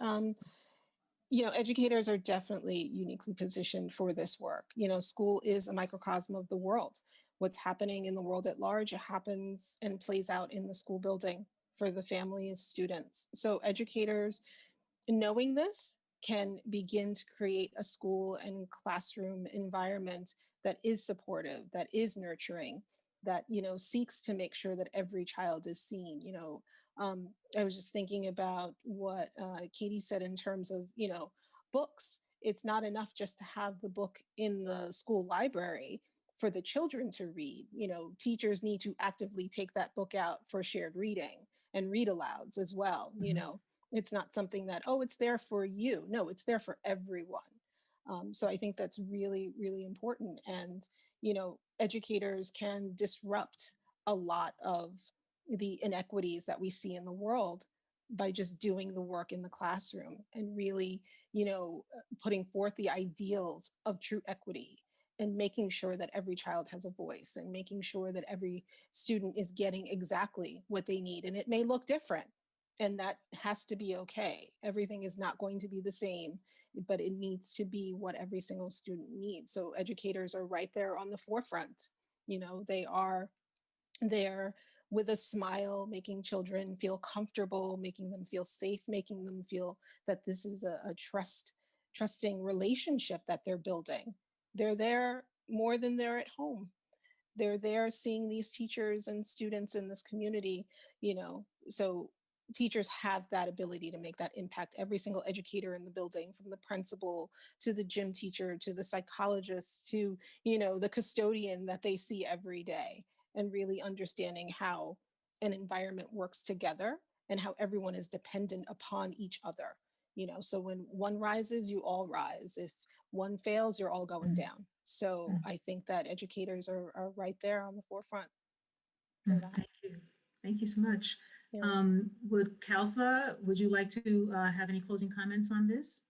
Educators are definitely uniquely positioned for this work. School is a microcosm of the world. What's happening in the world at large happens and plays out in the school building for the families, students. So educators, knowing this, can begin to create a school and classroom environment that is supportive, that is nurturing, that seeks to make sure that every child is seen. I was just thinking about what Katie said in terms of books. It's not enough just to have the book in the school library for the children to read. Teachers need to actively take that book out for shared reading and read alouds as well. It's not something that, oh, it's there for you. No, it's there for everyone. So I think that's really, really important. And, educators can disrupt a lot of the inequities that we see in the world by just doing the work in the classroom and really, putting forth the ideals of true equity and making sure that every child has a voice and making sure that every student is getting exactly what they need. And it may look different. And that has to be okay. Everything is not going to be the same, but it needs to be what every single student needs. So educators are right there on the forefront. They are there with a smile, making children feel comfortable, making them feel safe, making them feel that this is a trusting relationship that they're building. They're there more than they're at home. They're there seeing these teachers and students in this community, so teachers have that ability to make that impact. Every single educator in the building, from the principal to the gym teacher to the psychologist to the custodian that they see every day, and really understanding how an environment works together and how everyone is dependent upon each other. So when one rises, you all rise. If one fails, you're all going down. So I think that educators are right there on the forefront for that. Thank you. Thank you so much. Yeah. Would you like to have any closing comments on this?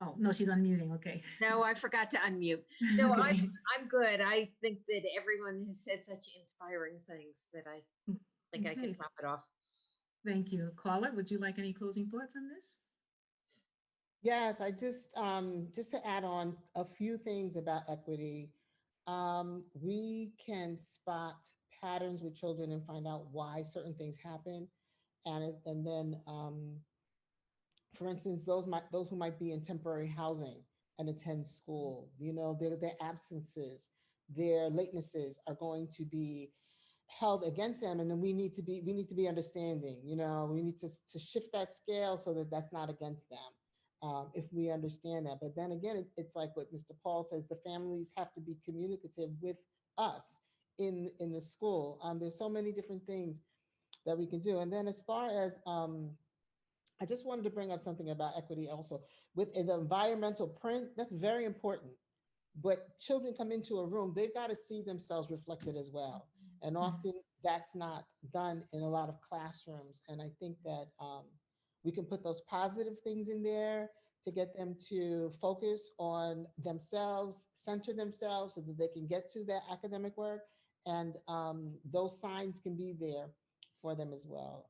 Oh, no, she's unmuting. Okay. No, I forgot to unmute. No, Okay. I'm good. I think that everyone has said such inspiring things that I think I can Okay. top it off. Thank you. Caller, would you like any closing thoughts on this? Yes, I just to add on a few things about equity. We can spot patterns with children and find out why certain things happen. And then, for instance, those who might be in temporary housing and attend school, their absences, their latenesses are going to be held against them, and then we need to be understanding. We need to shift that scale so that that's not against them, if we understand that. But then again, it's like what Mr. Paul says: the families have to be communicative with us in the school. There's so many different things that we can do. And then as far as I just wanted to bring up something about equity also with the environmental print. That's very important. But children come into a room, they've got to see themselves reflected as well. And often that's not done in a lot of classrooms. And I think that we can put those positive things in there to get them to focus on themselves, center themselves so that they can get to that academic work. And those signs can be there for them as well.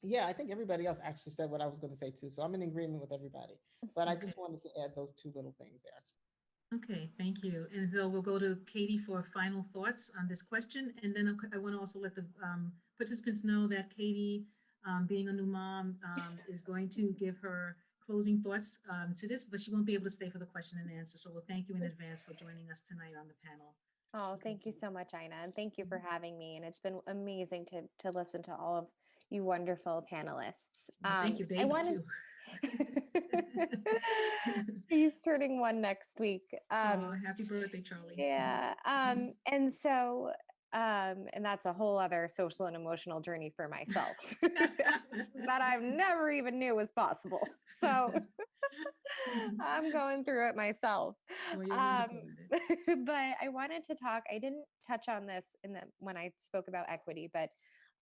Yeah, I think everybody else actually said what I was going to say too. So I'm in agreement with everybody. But I just wanted to add those two little things there. Okay, thank you. And so we'll go to Katie for final thoughts on this question. And then I want to also let the participants know that Katie, being a new mom, is going to give her closing thoughts to this, but she won't be able to stay for the question and answer. So we'll thank you in advance for joining us tonight on the panel. Oh, thank you so much, Ina, and thank you for having me. And it's been amazing to listen to all of you wonderful panelists. Thank you, baby, I wanted too. He's turning 1 next week. Oh, happy birthday, Charlie. Yeah. And so, and that's a whole other social and emotional journey for myself that I've never even knew was possible. So I'm going through it myself. Well, you're wonderful at it. But I wanted to talk, I didn't touch on this when I spoke about equity, but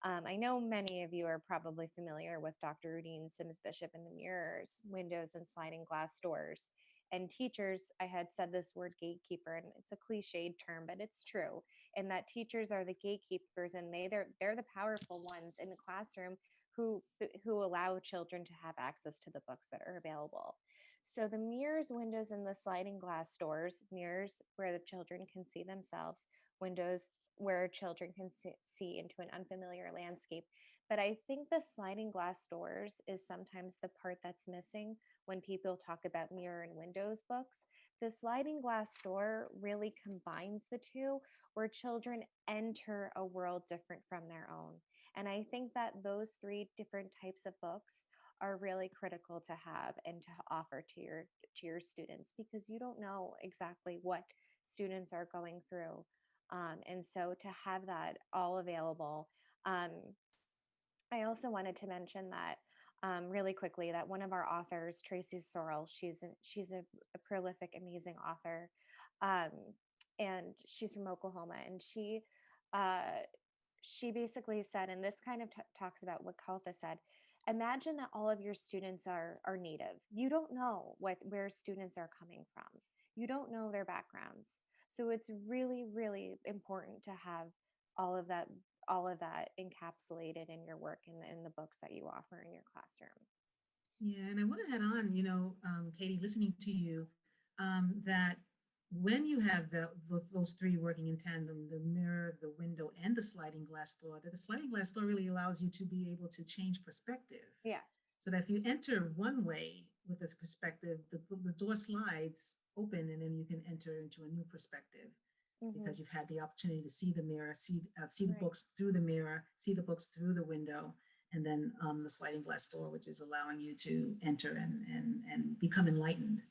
I know many of you are probably familiar with Dr. Rudine Sims Bishop and the mirrors, windows, and sliding glass doors. And teachers, I had said this word gatekeeper, and it's a cliched term, but it's true. And that teachers are the gatekeepers, and they're the powerful ones in the classroom who allow children to have access to the books that are available. So the mirrors, windows, and the sliding glass doors, mirrors where the children can see themselves, windows where children can see into an unfamiliar landscape. But I think the sliding glass doors is sometimes the part that's missing when people talk about mirror and windows books. The sliding glass door really combines the two, where children enter a world different from their own. And I think that those 3 different types of books are really critical to have and to offer to your students, because you don't know exactly what students are going through. And so to have that all available. I also wanted to mention that really quickly, that one of our authors, Tracy Sorrell, she's a prolific, amazing author. And she's from Oklahoma, and she basically said, and this kind of talks about what Kaltha said, imagine that all of your students are native. You don't know where students are coming from. You don't know their backgrounds. So it's really, really important to have all of that encapsulated in your work and in the books that you offer in your classroom. Yeah, and I want to add on, Katie, listening to you, that when you have those 3 working in tandem, the mirror, the window, and the sliding glass door, that the sliding glass door really allows you to be able to change perspective. Yeah. So that if you enter one way with this perspective, the door slides open, and then you can enter into a new perspective, because you've had the opportunity to see the mirror, see the books through the mirror, see the books through the window, and then the sliding glass door, which is allowing you to enter and become enlightened.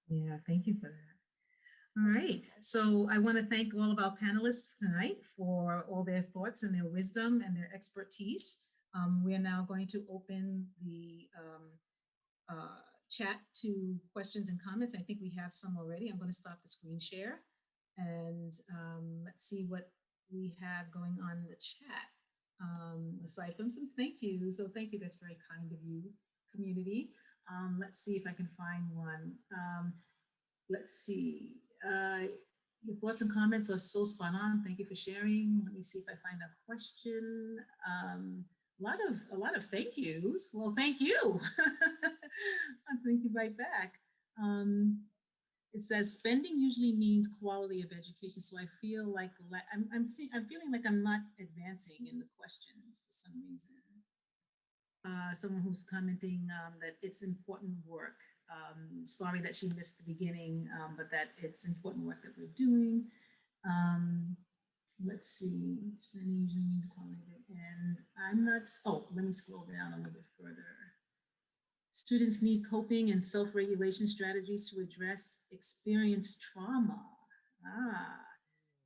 Yeah, thank you for that. All right, so I want to thank all of our panelists tonight for all their thoughts and their wisdom and their expertise. We are now going to open the chat to questions and comments. I think we have some already. I'm going to stop the screen share, and let's see what we have going on in the chat. Aside from some thank yous, so thank you, that's very kind of you, community. Let's see if I can find one. Let's see. Your thoughts and comments are so spot on. Thank you for sharing. Let me see if I find a question. A lot of thank yous. Well, thank you. I thank you right back. It says spending usually means quality of education. So I feel like I'm feeling like I'm not advancing in the questions for some reason. Someone who's commenting that it's important work. Sorry that she missed the beginning, but that it's important work that we're doing. Let's see, spending usually means quality, and I'm not, oh, let me scroll down a little bit further. Students need coping and self-regulation strategies to address experienced trauma.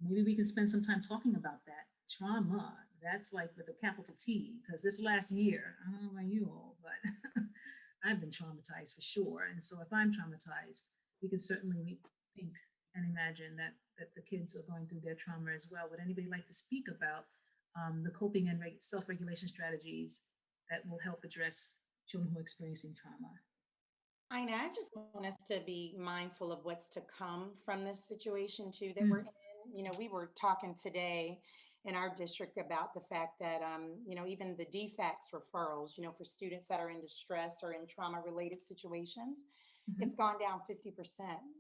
Maybe we can spend some time talking about that. Trauma, that's like with a capital T, because this last year, I don't know about you all, but I've been traumatized for sure. And so if I'm traumatized, we can certainly think and imagine that the kids are going through their trauma as well. Would anybody like to speak about the coping and self-regulation strategies that will help address children who are experiencing trauma? I just want us to be mindful of what's to come from this situation too that we're in. You know, we were talking today in our district about the fact that, you know, even the DFACS referrals, you know, for students that are in distress or in trauma related situations, it's gone down 50%,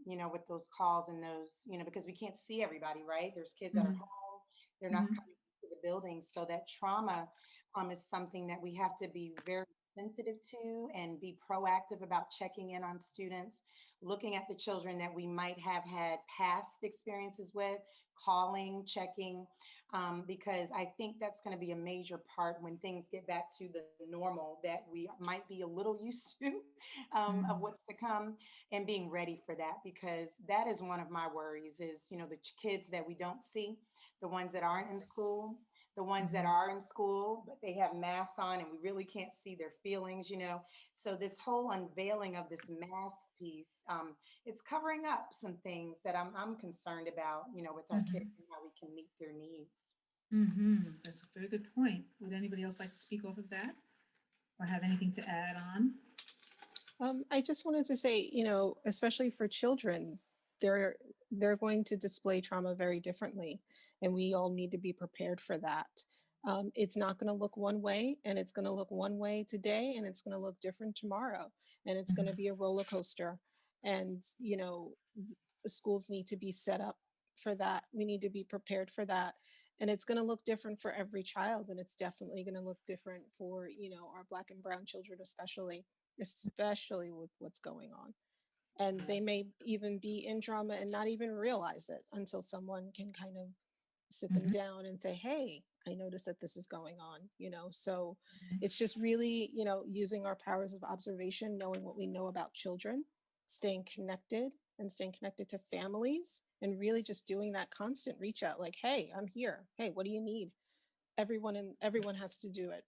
you know, with those calls and those, you know, because we can't see everybody, right? There's kids that are home, they're not coming to the building. So that trauma is something that we have to be very sensitive to and be proactive about checking in on students, looking at the children that we might have had past experiences with, calling, checking, because I think that's going to be a major part when things get back to the normal that we might be a little used to of what's to come, and being ready for that, because that is one of my worries is, you know, the kids that we don't see, the ones that aren't in school, the ones that are in school, but they have masks on and we really can't see their feelings, you know. So this whole unveiling of this mask piece, it's covering up some things that I'm concerned about, you know, with our kids and how we can meet their needs. That's a very good point. Would anybody else like to speak off of that or have anything to add on? I just wanted to say, you know, especially for children, they're going to display trauma very differently, and we all need to be prepared for that. It's not going to look one way, and it's going to look one way today, and it's going to look different tomorrow, and it's going to be a roller coaster. And you know, the schools need to be set up for that. We need to be prepared for that. And it's going to look different for every child, and it's definitely going to look different for, you know, our Black and brown children, especially with what's going on. And they may even be in trauma and not even realize it until someone can kind of sit them down and say, hey, I noticed that this is going on, you know. So it's just really, you know, using our powers of observation, knowing what we know about children, staying connected to families, and really just doing that constant reach out, like, hey, I'm here, hey, what do you need? Everyone has to do it,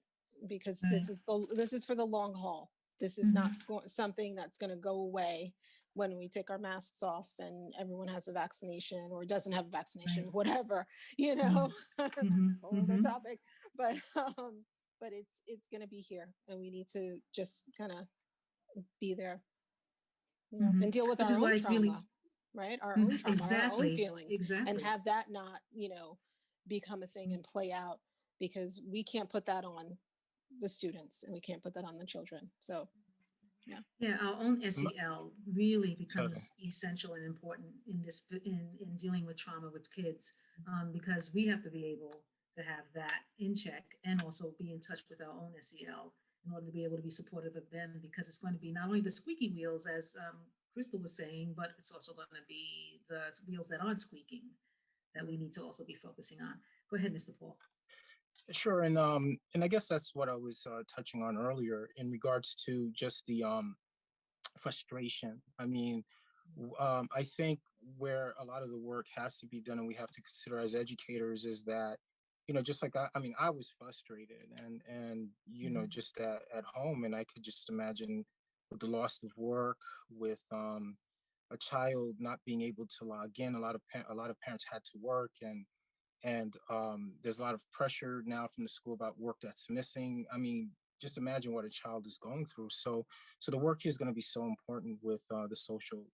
because this is for the long haul. This is not something that's going to go away when we take our masks off and everyone has a vaccination or doesn't have a vaccination, whatever, you know. Whole other topic, but it's going to be here, and we need to just kind of be there, you know, and deal with our own trauma, right? Our own trauma, our own feelings, and have that not, you know, become a thing and play out, because we can't put that on the students and we can't put that on the children. So yeah, our own SEL really becomes essential and important in this in dealing with trauma with kids, because we have to be able to have that in check and also be in touch with our own SEL in order to be able to be supportive of them, because it's going to be not only the squeaky wheels, as Crystal was saying, but it's also going to be the wheels that aren't squeaking that we need to also be focusing on. Go ahead, Mr. Paul. Sure, and I guess that's what I was touching on earlier in regards to just the frustration. I mean, I think where a lot of the work has to be done, and we have to consider as educators, is that, you know, just like I mean, I was frustrated, and you know, just at home, and I could just imagine with the loss of work, with a child not being able to log in. A lot of parents had to work, and and there's a lot of pressure now from the school about work that's missing. I mean, just imagine what a child is going through. So the work here is going to be so important with the social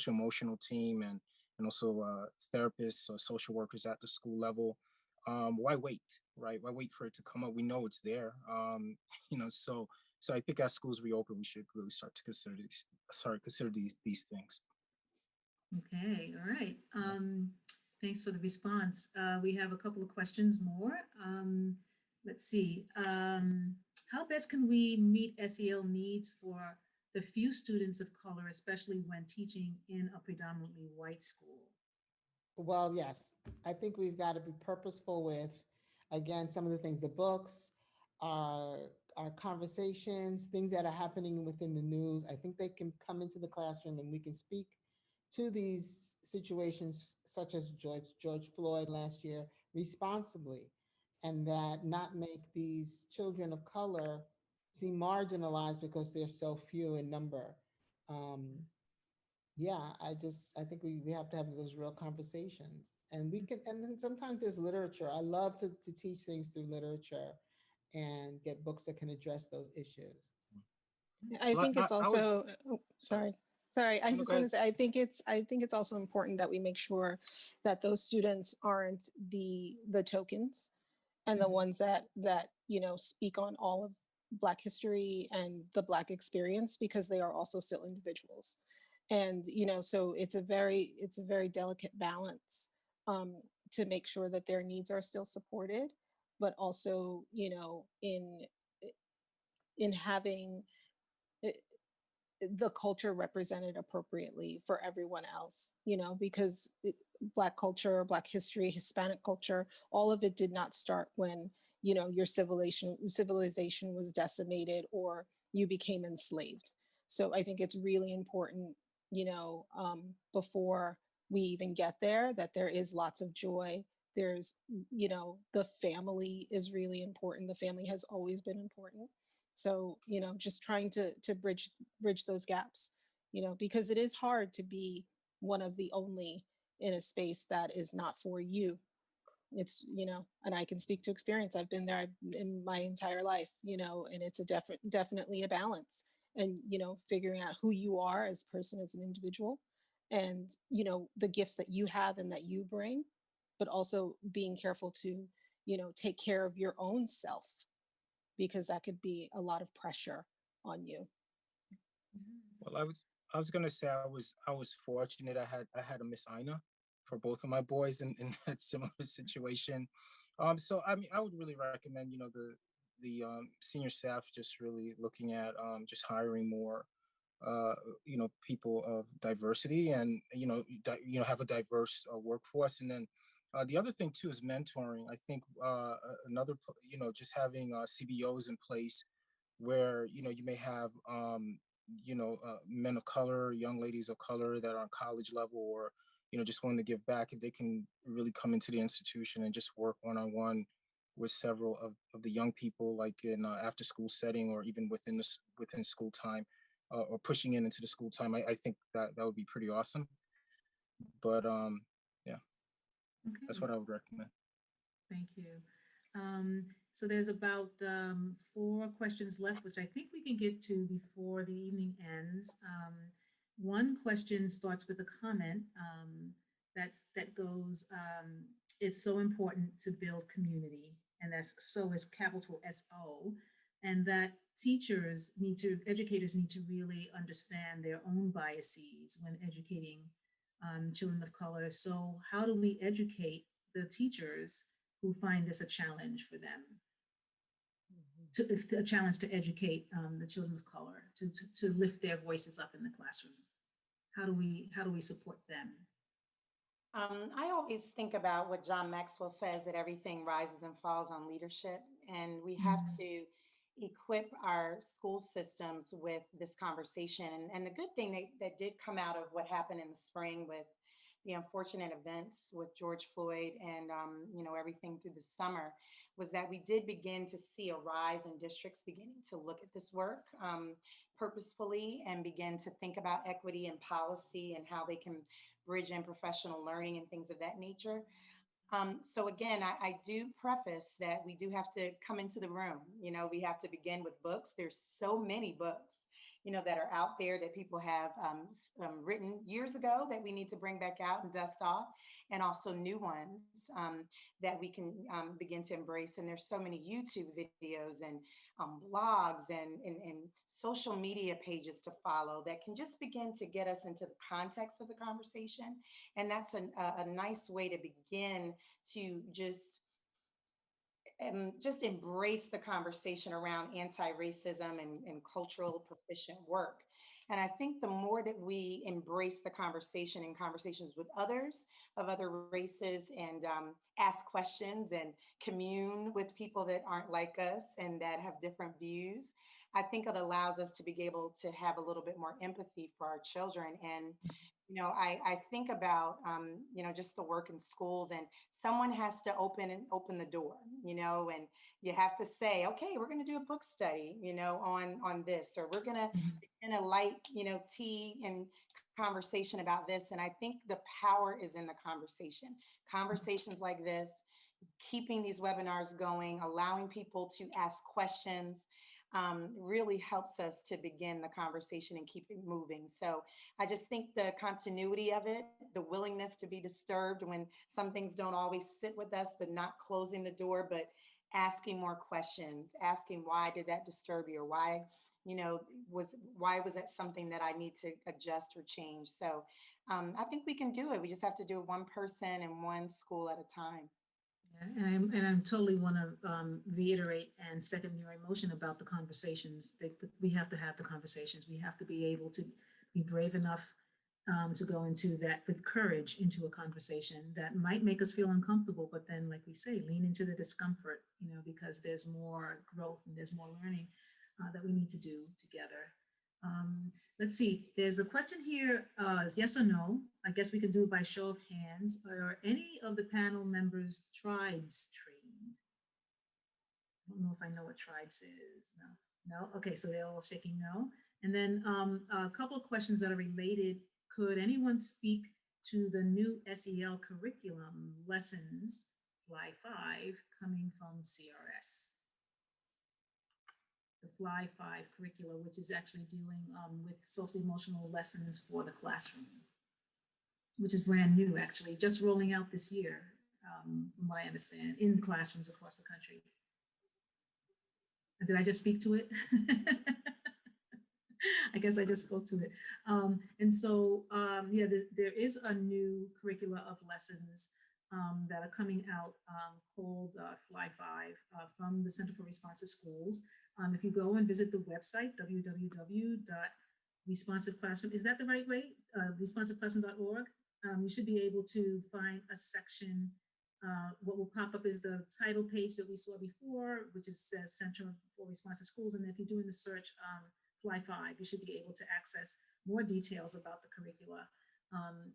emotional team, and also therapists or social workers at the school level. Why wait, right? Why wait for it to come up? We know it's there. So I think as schools reopen, we should really start to consider these things. Okay, all right. Thanks for the response. We have a couple of questions more. Let's see. How best can we meet SEL needs for the few students of color, especially when teaching in a predominantly white school? Well, yes, I think we've got to be purposeful with, again, some of the things, the books, our our conversations, things that are happening within the news. I think they can come into the classroom and we can speak to these situations such as George Floyd last year responsibly, and that not make these children of color seem marginalized because they're so few in number. Um, yeah, I think we have to have those real conversations. And we can, and then sometimes there's literature. I love to teach things through literature and get books that can address those issues. I Well, think it's I was also, oh, sorry. sorry. I No, no, just go want ahead. to say, I think it's also important that we make sure that those students aren't the tokens and the ones that speak on all of Black history and the Black experience, because they are also still individuals. And so it's a very delicate balance, um, to make sure that their needs are still supported, but also in having the culture represented appropriately for everyone else, because Black culture, Black history, Hispanic culture, all of it did not start when, your civilization was decimated or you became enslaved. So I think it's really important, before we even get there, that there is lots of joy. There's, the family is really important. The family has always been important. So just trying to bridge those gaps, because it is hard to be one of the only in a space that is not for you. It's and I can speak to experience. I've been there in my entire life, and it's definitely a balance. And figuring out who you are as a person, as an individual, and the gifts that you have and that you bring, but also being careful to take care of your own self, because that could be a lot of pressure on you. Well, I was gonna say I was fortunate. I had a Miss Ina for both of my boys in that similar situation. So I mean, I would really recommend the senior staff just really looking at just hiring more people of diversity, and have a diverse workforce. And then the other thing too is mentoring. I think just having CBOs in place where you may have men of color, young ladies of color that are on college level, or just wanting to give back, if they can really come into the institution and just work one-on-one with several of the young people, like in after school setting, or even within school time, or pushing into the school time. I think that would be pretty awesome. But yeah, that's Okay, what I would recommend. thank you. So there's about 4 questions left, which I think we can get to before the evening ends. One question starts with a comment that goes, it's so important to build community, and that's so is capital SO, and that educators need to really understand their own biases when educating children of color. So how do we educate the teachers who find this a challenge for them, a challenge to educate the children of color, to lift their voices up in the classroom? How do we support them? I always think about what John Maxwell says, that everything rises and falls on leadership. And we have Mhm. to equip our school systems with this conversation. And the good thing that did come out of what happened in the spring with the unfortunate events with George Floyd and, everything through the summer, was that we did begin to see a rise in districts beginning to look at this work purposefully, and begin to think about equity and policy and how they can bridge in professional learning and things of that nature. So again, I do preface that we do have to come into the room. We have to begin with books. There's so many books, that are out there that people have written years ago that we need to bring back out and dust off, and also new ones that we can begin to embrace. And there's so many YouTube videos and blogs and social media pages to follow that can just begin to get us into the context of the conversation. And that's a nice way to begin to just embrace the conversation around anti-racism and cultural proficient work. And I think the more that we embrace the conversation and conversations with others of other races, and ask questions and commune with people that aren't like us and that have different views, I think it allows us to be able to have a little bit more empathy for our children. And I think about, just the work in schools, and someone has to open the door, and you have to say, okay, we're going to do a book study, on this, or we're going to in a light, tea and conversation about this. And I think the power is in the conversations like this, keeping these webinars going, allowing people to ask questions, really helps us to begin the conversation and keep it moving. So I just think the continuity of it, the willingness to be disturbed when some things don't always sit with us, but not closing the door, but asking more questions, asking why did that disturb you, or why was that something that I need to adjust or change. So I think we can do it. We just have to do it one person and one school at a time. Yeah, and I totally want to reiterate and second your emotion about the conversations. We have to have the conversations. We have to be able to be brave enough to go into that with courage into a conversation that might make us feel uncomfortable, but then, like we say, lean into the discomfort, because there's more growth and there's more learning that we need to do together. Let's see, there's a question here, yes or no. I guess we could do it by show of hands. Are any of the panel members tribes trained? I don't know if I know what tribes is. No. Okay, so they're all shaking no. And then a couple of questions that are related. Could anyone speak to the new SEL curriculum lessons, Fly 5, coming from CRS? The Fly 5 curricula, which is actually dealing with social emotional lessons for the classroom, which is brand new, actually, just rolling out this year, from what I understand, in classrooms across the country. Did I just speak to it? I guess I just spoke to it. And so, yeah, there is a new curricula of lessons that are coming out called Fly 5 from the Center for Responsive Schools. If you go and visit the website, www.responsiveclassroom, is that the right way? Responsiveclassroom.org. You should be able to find a section. What will pop up is the title page that we saw before, which says Center for Responsive Schools. And if you're doing the search Fly 5, you should be able to access more details about the curricula.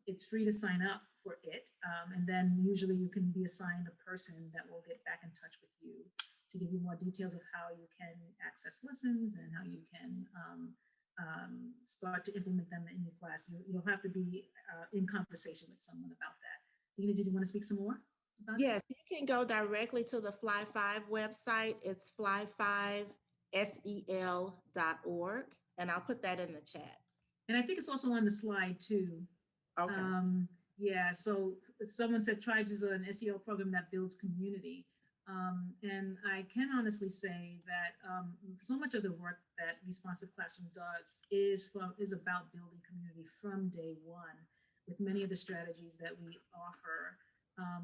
It's free to sign up for it. And then usually you can be assigned a person that will get back in touch with you to give you more details of how you can access lessons and how you can start to implement them in your class. You'll have to be in conversation with someone about that. Dina, did you want to speak some more about Yes, you can go directly to the Fly 5 website. It's fly5sel.org, and I'll put that in the chat. And I think it's also on the slide too. Okay. Yeah, so someone said Tribes is an SEL program that builds community. And I can honestly say that so much of the work that Responsive Classroom does is about building community from day one, with many of the strategies that we offer,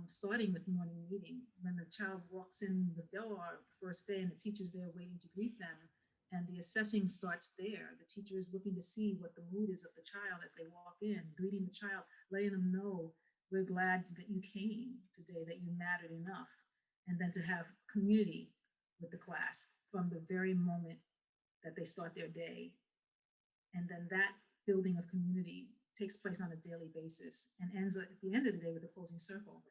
starting with morning meeting. When the child walks in the door first day and the teacher's there waiting to greet them, and the assessing starts there. The teacher is looking to see what the mood is of the child as they walk in, greeting the child, letting them know, we're glad that you came today, that you mattered enough. And then to have community with the class from the very moment that they start their day. And then that building of community takes place on a daily basis and ends at the end of the day with a closing circle.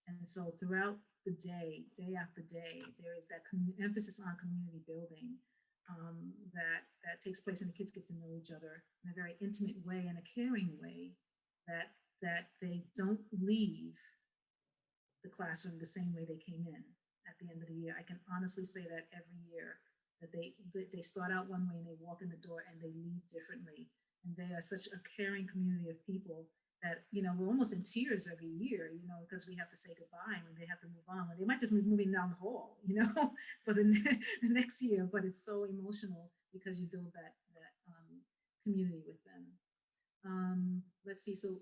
And so throughout the day, day after day, there is that emphasis on community building that takes place, and the kids get to know each other in a very intimate way and a caring way, that they don't leave the classroom the same way they came in at the end of the year. I can honestly say that every year that they start out one way and they walk in the door and they leave differently. And they are such a caring community of people that, you know, we're almost in tears every year, you know, because we have to say goodbye and they have to move on. They might just be moving down the hall, you know, for the next year, but it's so emotional because you build that community with them. Let's see. So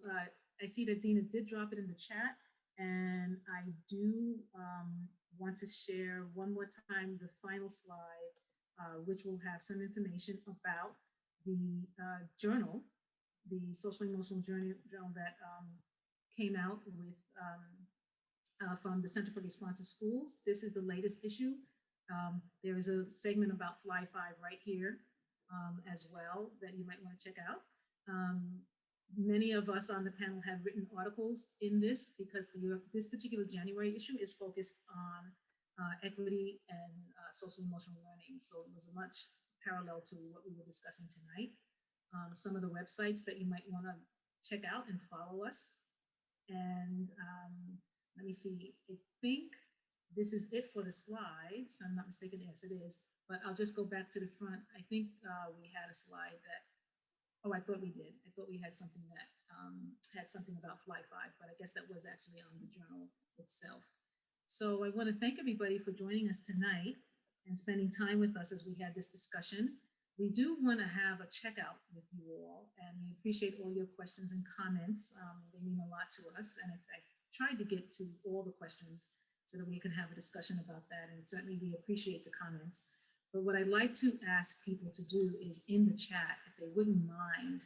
I see that Dina did drop it in the chat, and I do want to share one more time the final slide, which will have some information about the journal, the social emotional journal that came out with from the Center for Responsive Schools. This is the latest issue. There is a segment about Fly 5 right here as well that you might want to check out. Many of us on the panel have written articles in this because this particular January issue is focused on equity and social emotional learning. So it was a much parallel to what we were discussing tonight. Some of the websites that you might want to check out and follow us. And let me see, I think this is it for the slides, if I'm not mistaken. Yes, it is. But I'll just go back to the front. I think we had a slide that, oh, I thought we did. I thought we had something that had something about Fly 5, but I guess that was actually on the journal itself. So I want to thank everybody for joining us tonight and spending time with us as we had this discussion. We do want to have a checkout with you all, and we appreciate all your questions and comments. They mean a lot to us, and I tried to get to all the questions so that we can have a discussion about that, and certainly we appreciate the comments. But what I'd like to ask people to do is in the chat, if they wouldn't mind,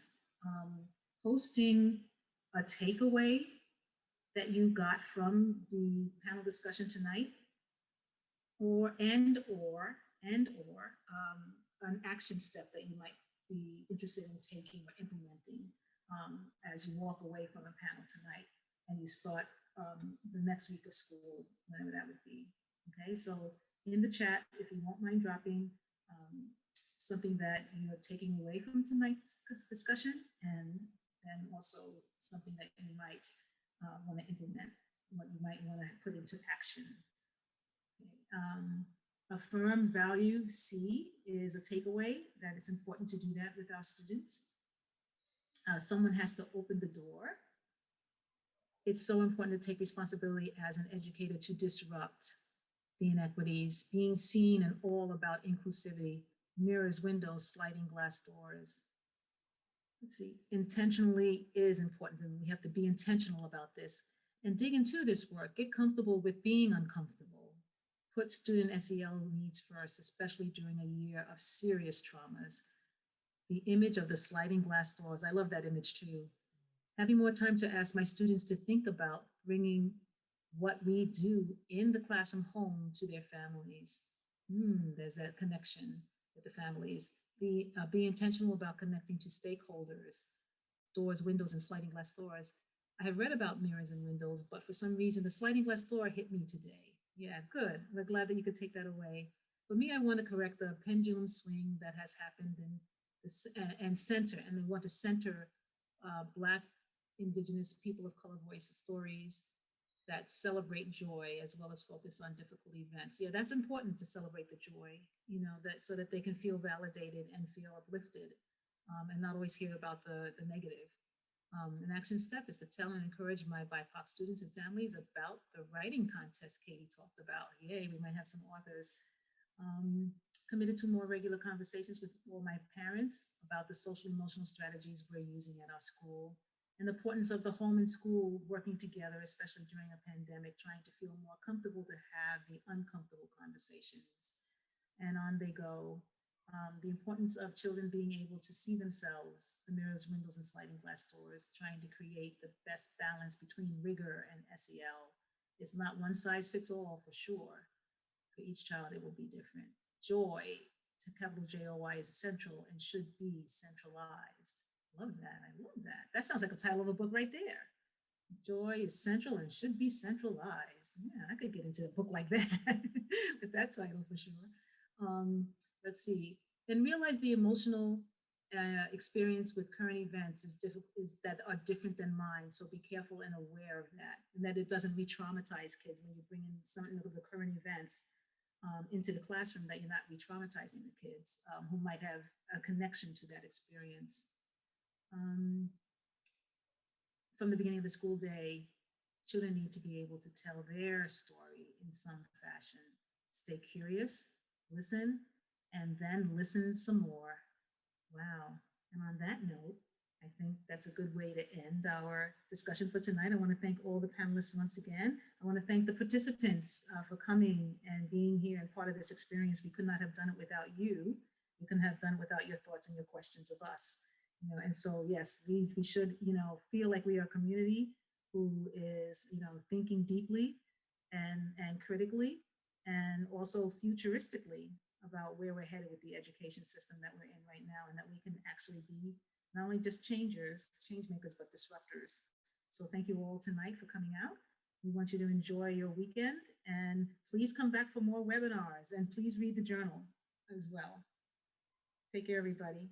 posting a takeaway that you got from the panel discussion tonight, or an action step that you might be interested in taking or implementing as you walk away from a panel tonight and you start the next week of school, whenever that would be. Okay, so in the chat, if you won't mind dropping something that you're taking away from tonight's discussion, and then also something that you might want to implement, what you might want to put into action. Okay. Affirm, value, see is a takeaway that it's important to do that with our students. Someone has to open the door. It's so important to take responsibility as an educator to disrupt the inequities, being seen and all about inclusivity, mirrors, windows, sliding glass doors. Let's see, intentionally is important, and we have to be intentional about this and dig into this work, get comfortable with being uncomfortable. Put student SEL needs first, especially during a year of serious traumas. The image of the sliding glass doors, I love that image too. Having more time to ask my students to think about bringing what we do in the classroom home to their families. There's that connection with the families. Be intentional about connecting to stakeholders, doors, windows, and sliding glass doors. I have read about mirrors and windows, but for some reason, the sliding glass door hit me today. Yeah, good. We're glad that you could take that away. For me, I want to correct the pendulum swing that has happened and center, and they want to center Black, Indigenous, people of color voices stories that celebrate joy as well as focus on difficult events. Yeah, that's important to celebrate the joy, you know, that so that they can feel validated and feel uplifted and not always hear about the negative. An action step is to tell and encourage my BIPOC students and families about the writing contest Katie talked about. Yay, we might have some authors. Committed to more regular conversations with all my parents about the social emotional strategies we're using at our school, and the importance of the home and school working together, especially during a pandemic, trying to feel more comfortable to have the uncomfortable conversations. And on they go. The importance of children being able to see themselves, the mirrors, windows, and sliding glass doors, trying to create the best balance between rigor and SEL. It's not one size fits all for sure. For each child, it will be different. Joy, to capital J-O-Y, is central and should be centralized. Love that. I love that. That sounds like a title of a book right there. Joy is central and should be centralized. Yeah, I could get into a book like that with that title for sure. Let's see. And realize the emotional experience with current events is that are different than mine. So be careful and aware of that, and that it doesn't re-traumatize kids when you bring in some of the current events into the classroom, that you're not re-traumatizing the kids who might have a connection to that experience. From the beginning of the school day, children need to be able to tell their story in some fashion. Stay curious, listen, and then listen some more. Wow. And on that note, I think that's a good way to end our discussion for tonight. I want to thank all the panelists once again. I want to thank the participants for coming and being here and part of this experience. We could not have done it without you. We couldn't have done it without your thoughts and your questions of us. And so, yes, we should, feel like we are a community who is, thinking deeply and critically and also futuristically about where we're headed with the education system that we're in right now, and that we can actually be not only just change makers, but disruptors. So thank you all tonight for coming out. We want you to enjoy your weekend, and please come back for more webinars, and please read the journal as well. Take care, everybody.